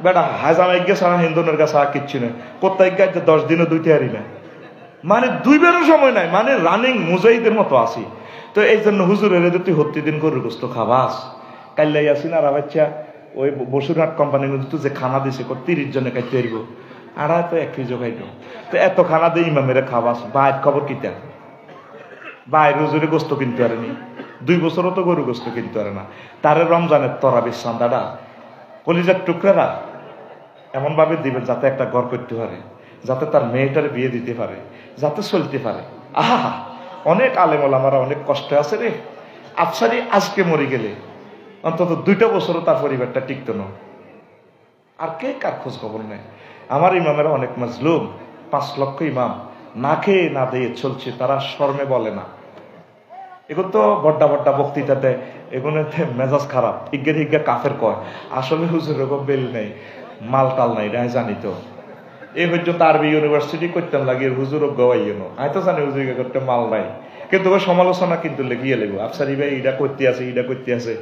বেটা হাজামাই গিয়ে সারা হিন্দুনের কাছে আর কিচ্ছু নেই, কোথায় গিয়ে 10 দিনও 2টি হারি না, মানে 2 বেরো সময় নাই, মানে রানিং মুজাহিদের মতো আসি। তো এই জন্য হুজুরের তুই হত্তি দিন গরুর গোস্ত খাবাস কাইলাই আসি না। আর বাচ্চা ওই বসুরহাট কোম্পানির মধ্যে যে খানা দিছে 30 জনে খাইতে পারব, আর তো 1 কেজি খাইতো। তো এত খানা দিয়ে ইমামেরা খাবাস, বাইর খবর কিতা বাইর হুজুরে গোস্ত কিনতে পারেনি, 2 বছরও তো গরু গোস্ত কিনতে পারে না। তারে রমজানের তরাবির চান্দাটা কলিজার টুকরারা এমন ভাবে দিবেন যাতে একটা ঘর করতে পারে, যাতে তার মেয়েটার বিয়ে দিতে পারে, যাতে চলতে পারে। আহা, অনেক আলেম ওলামারা অনেক কষ্ট আছে রে। আফসারি আজকে মরে গেলে অন্তত 2টা বছরও তার পরিবারটা টিকতো না। আর কে কার খোঁজ খবর নেই। আমার ইমামেরা অনেক মাজলুম, 5 লক্ষ ইমাম না খেয়ে না দিয়ে চলছে, তারা শর্মে বলে না। এগুলো তো বড্ডা বড্ডা বক্তৃতা দেয়, এগুলোতে মেজাজ খারাপ, হিগ্গা কাফের কয়। আসলে হুজুর এরকম বেল নেই, মাল টাল নাই, এটা জানি তো। এই পর্যন্ত আরবি ইউনিভার্সিটি করতাম লাগিয়ে হুজুর গাওয়াইনো, আমি তো জানি হুজুর করতে মাল নাই, কিন্তু সমালোচনা কিন্তু লেগিয়ে লেগো। আফসারি ভাই এটা করতে আছে,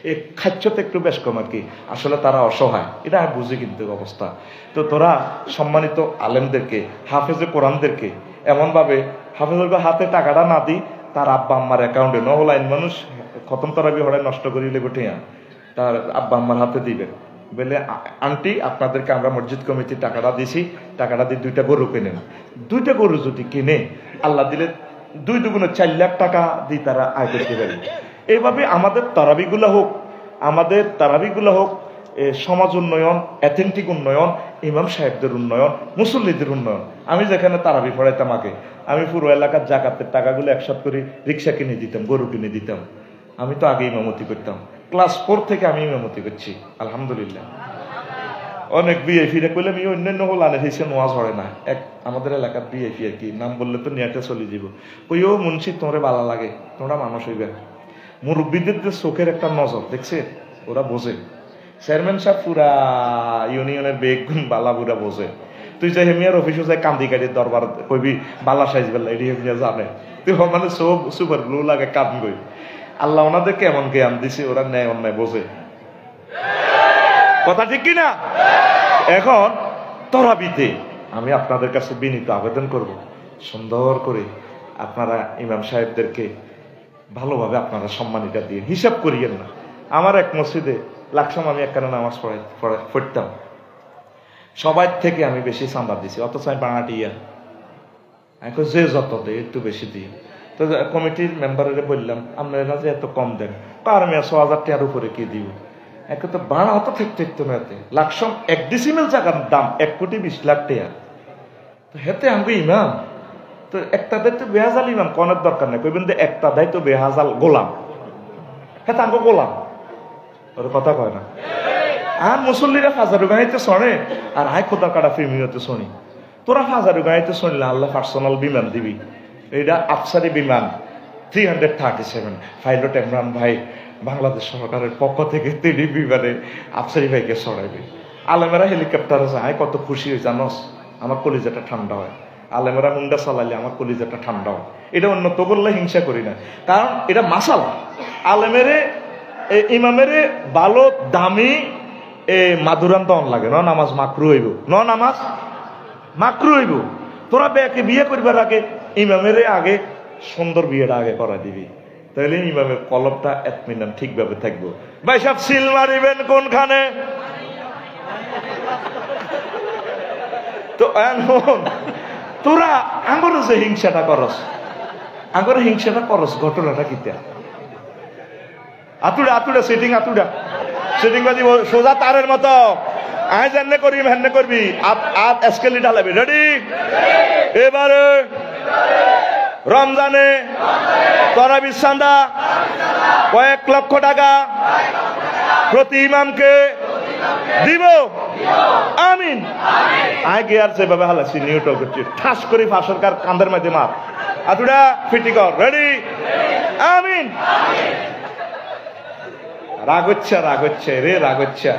এই খাচ্ছতে একটু বেশ কম আর কি। আসলে তারা অসহায়, এটা আমি বুঝি কিন্তু অবস্থা। তো তোরা সম্মানিত আলেমদেরকে, হাফেজে কোরআনদেরকে এমন ভাবে হাফেজের হাতে টাকাটা না দিই, তার আব্বা আম্মার অ্যাকাউন্টে নহলাইন মানুষ খতম তারাবি হড়ায় নষ্ট করিলে গোঠিয়া তার আব্বা আম্মার হাতে দিবেন, বলে আন্টি আপনাদেরকে আমরা মসজিদ কমিটির টাকাটা দিছি, টাকাটা দিয়ে 2টা গরু কিনেন। 2টা গরু যদি কিনে আল্লাহ দিলে 2 দুগুণে 4 লাখ টাকা দিয়ে তারা আয় করতে পারে। এইভাবে আমাদের তারাবিগুলা হোক সমাজ উন্নয়ন, অ্যাথেন্টিক উন্নয়ন, ইমাম সাহেবদের উন্নয়ন, মুসল্লিদের উন্নয়ন। আমি যেখানে তারাবি পড়াইতাম আগে, আমি পুরো এলাকার জাকাতের টাকাগুলো একসাথে করে রিক্সা কিনে দিতাম, গরু কিনে দিতাম। আমি তো আগে ইমামতি করতাম, ক্লাস 4 থেকে আমি ইমামতি করছি আলহামদুলিল্লাহ। অনেক বিএফিরা কইলে আমি অন্যান্য হল আনে হয়েছে নোয়াজ হয় না। এক আমাদের এলাকার বিএফি আর কি, নাম বললে তো নেটে চলে যাব, কইও মুন্সি তোমরা ভালো লাগে, তোমরা মানুষ হইবে। মুরব্বীদের যে চোখের একটা নজর দেখছে, ওরা বোঝে। চেয়ারম্যান সাহেব পুরা ইউনিয়নের বেগুন বালা পুরা বোঝে। তুই যে হেমিয়ার অফিসে যাই কান্দি কাটি দরবার কইবি বালা সাইজ বেলা, এটি হেমিয়া জানে। তুই মানে সব সুপার ব্লু লাগে কাম গই। আল্লাহ ওনাদেরকে এমন জ্ঞান দিছে, ওরা ন্যায় অন্যায় বোঝে। কথা ঠিক কিনা? এখন তরাবিতে আমি আপনাদের কাছে বিনীত আবেদন করব, সুন্দর করে আপনারা ইমাম সাহেবদেরকে ভালোভাবে আপনারা সম্মানিত দিয়ে হিসাব করিয়েন না। আমার এক মসজিদে লাকসাম আমি একখানে নামাজ পড়তাম, সবাই থেকে আমি বেশি চাঁদা দিছি, অথচ আমি বাঙাটিয়া এখন যে যত দেয় একটু বেশি দিই। তো কমিটির মেম্বারের বললাম, আপনারা যে এত কম দেন, কার মেয়ে 6,000 টাকার উপরে কি দিব? একে তো বাড়া হতো ঠিক না। লাকসাম 1 ডিসিমেল জায়গার দাম 1,20,00,000 টাকা। তো হেতে আমি ইমাম তো একটা দেয় তো বেহাজাল ইমাম কনের দরকার নেই, কইবেন যে একটা দেয় তো বেহাজাল গোলাম, হ্যাঁ আমাকে গোলাম। ওর কথা কয় না। আর মুসল্লিরা ফাজারু গাইতে শোনে, আর আয় খোদা কাটা ফিমিতে শুনি। তোরা ফাজারু গাইতে শুনলে আল্লাহ পার্সোনাল বিমান দিবি। এইটা আফসারি বিমান 337 পাইলট ইমরান ভাই বাংলাদেশ সরকারের পক্ষ থেকে তিনি বিমানে আফসারি ভাইকে সরাইবে। আলেমেরা হেলিকপ্টারে যায়, কত খুশি হয়ে জানস, আমার কলিজাটা ঠান্ডা হয়। আলেমেরা হুন্ডা চালাইলে আমার কলিজাটা ঠান্ডা হয়। এটা অন্য তো বললে হিংসা করি না, কারণ এটা মাসালা। আলেমেরে ইমামেরে ভালো দামি মাদুরান তখন লাগে, ন নামাজ মাকরু হইব, ন নামাজ মাকরু হইব। তোরা বিয়ে করবার আগে ইমামেরে আগে সুন্দর বিয়েটা আগে করা দিবি, তাহলে ইমামের কলবটা এতমিনান ঠিকভাবে থাকবো। ভাই সব সিল মারিবেন কোনখানে? তো এখন তোরা আঙ্গরে যে হিংসাটা করস, আঙ্গরে হিংসাটা করস, ঘটনাটা কিতা? আতুড়া সেটিং সেটিং বাজি সোজা তারের মতো আয় জানলে করবি হ্যান্নে করবি, আপ এসকেলি ঢালাবি। রেডি? এবারে রমজানে তরাবির চাঁদা কয়েক লক্ষ টাকা প্রতি ইমামকে দিব। আমিন। আয় গিয়ার সেভাবে হালাচ্ছি, নিউট্রাল করছি, ঠাস করি ফাঁসর কার কান্দের মাঝে মার। আতুড়া ফিটি কর। রেডি? আমিন। রাগ হচ্ছে রে, রাগ হচ্ছে।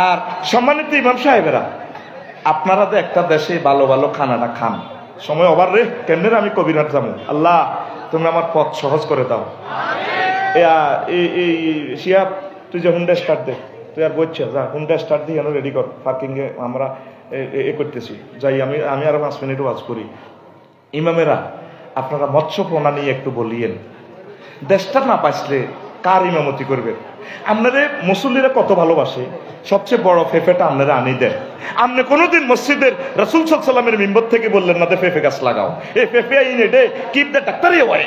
আর সম্মানিত ইমাম সাহেবেরা, আপনারা তো একটা দেশে ভালো ভালো খানাটা খান, সময় ওভার রে, কেমনে আমি কবিরাট যাবো? আল্লাহ তুমি আমার পথ সহজ করে দাও। শিয়াব তুই যে হুন্ডা স্টার্ট দে, তুই আর বলছে যা হুন্ডা স্টার্ট দিয়ে রেডি কর, পার্কিং এ আমরা করতেছি, যাই আমি আরো 5 মিনিট ওয়াজ করি। ইমামেরা আপনারা মৎস্য পোনা নিয়ে একটু বলিয়েন, দেশটা না পাইলে কার ইমামতি করবে? আপনারে মুসল্লিরা কত ভালোবাসে, সবচেয়ে বড় ফেফেটা আপনারা আনি দেন। আপনি কোনোদিন মসজিদের রাসূল সাল্লাল্লাহু আলাইহি ওয়াসাল্লামের মিম্বর থেকে বললেন না যে ফেফে গাছ লাগাও, এই ফেফে in a day keep the ডাক্তারি ওয়ে।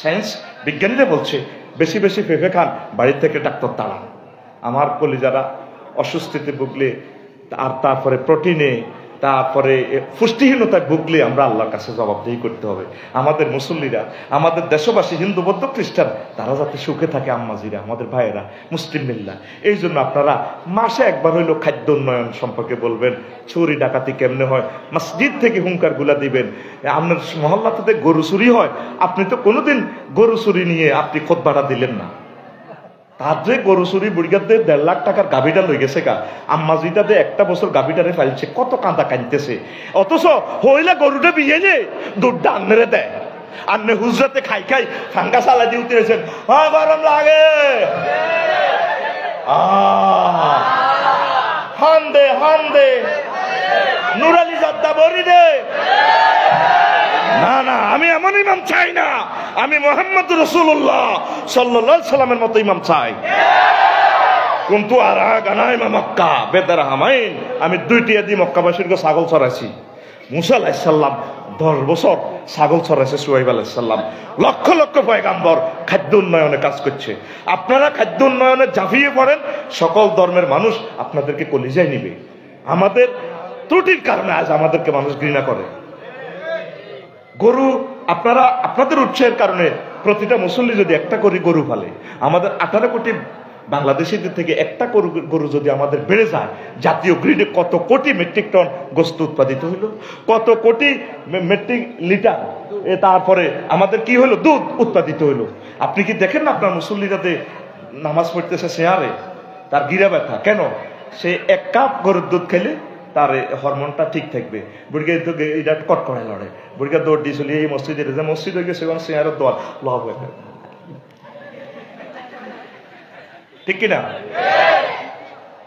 সায়েন্স বিজ্ঞানীরা বলছে বেশি বেশি ফেফে খান, বাড়ির থেকে ডাক্তার তাড়ান। আমার কলিজারা অসুস্থিতে ভুগলে, আর তারপরে প্রোটিনে, তারপরে পুষ্টিহীনতায় ভুগলে আমরা আল্লাহর কাছে জবাবদিহি করতে হবে। আমাদের মুসল্লিরা, আমাদের দেশবাসী, হিন্দু বৌদ্ধ খ্রিস্টান, তারা যাতে সুখে থাকে, আম্মাজিরা, আমাদের ভাইয়েরা, মুসলিম মিল্লা। এই জন্য আপনারা মাসে একবার হইলো খাদ্য উন্নয়ন সম্পর্কে বলবেন, চুরি ডাকাতি কেমনে হয়, মসজিদ থেকে হুঙ্কার গুলা দিবেন। আপনার মহল্লাতে গরু চুরি হয়, আপনি তো কোনোদিন গরু চুরি নিয়ে আপনি খোদবাটা দিলেন না। তার যে গরু চুরি বুড়িগাতে 1.5 লাখ টাকার গাভিটা লই গেছে গা, আম্মাজিটাতে একটা বছর গাভিটারে ফাইলছে, কত কাঁদা কাঁদতেছে। অথচ হইলে গরুটা বিয়ে যে দুধটা আন্নেরে দেয়, আন্নে হুজরাতে খাই ফাঙ্গা সালা দিয়ে উঠেছেন, হ্যাঁ গরম লাগে, হান দে নুরালি জাদ্দা বরি দে। না না, আমি এমন ইমাম চাই না, আমি মুহাম্মদ রাসূলুল্লাহ সাল্লাল্লাহু আলাইহি সাল্লামের মতো ইমাম চাই। কিন্তু আর গানাইমা মক্কা বেদরহামাইন, আমি 2টি আদি মক্কাবাসীর ছাগল চড়াইছি। মুসা আলাইহিস সালাম 10 বছর ছাগল ছড়াইছে সুহাইব আলাইহিস সালাম। লক্ষ লক্ষ পয়গাম্বর খাদ্য উন্নয়নে কাজ করছে। আপনারা খাদ্য উন্নয়নে ঝাঁপিয়ে পড়েন, সকল ধর্মের মানুষ আপনাদেরকে কলিজায় নিবে। আমাদের ত্রুটির কারণে আজ আমাদেরকে মানুষ ঘৃণা করে। গরু আপনারা আপনাদের উৎসাহের কারণে প্রতিটা মুসল্লি যদি একটা করে গরু পালে, আমাদের 18 কোটি বাংলাদেশিদের থেকে একটা গরু যদি আমাদের বেড়ে যায়, জাতীয় গ্রিডে কত কোটি মেট্রিক টন গোস্ত উৎপাদিত হইল, কত কোটি মেট্রিক লিটার তারপরে আমাদের কি হলো, দুধ উৎপাদিত হইল। আপনি কি দেখেন না আপনার মুসল্লিরাতে নামাজ পড়তেছে শেয়ারে, তার গিরা ব্যথা কেন? সে 1 কাপ গরুর দুধ খেলে তার হরমোনটা ঠিক থাকবে। বুড়িকে এটা কটকড়ায় লড়ে, বুড়িকে দৌড় দিয়ে চলি এই মসজিদে, যে মসজিদ হয়ে গেছে শেয়ারের দোয়া লাভ হয়ে, ঠিক কিনা?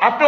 আপনি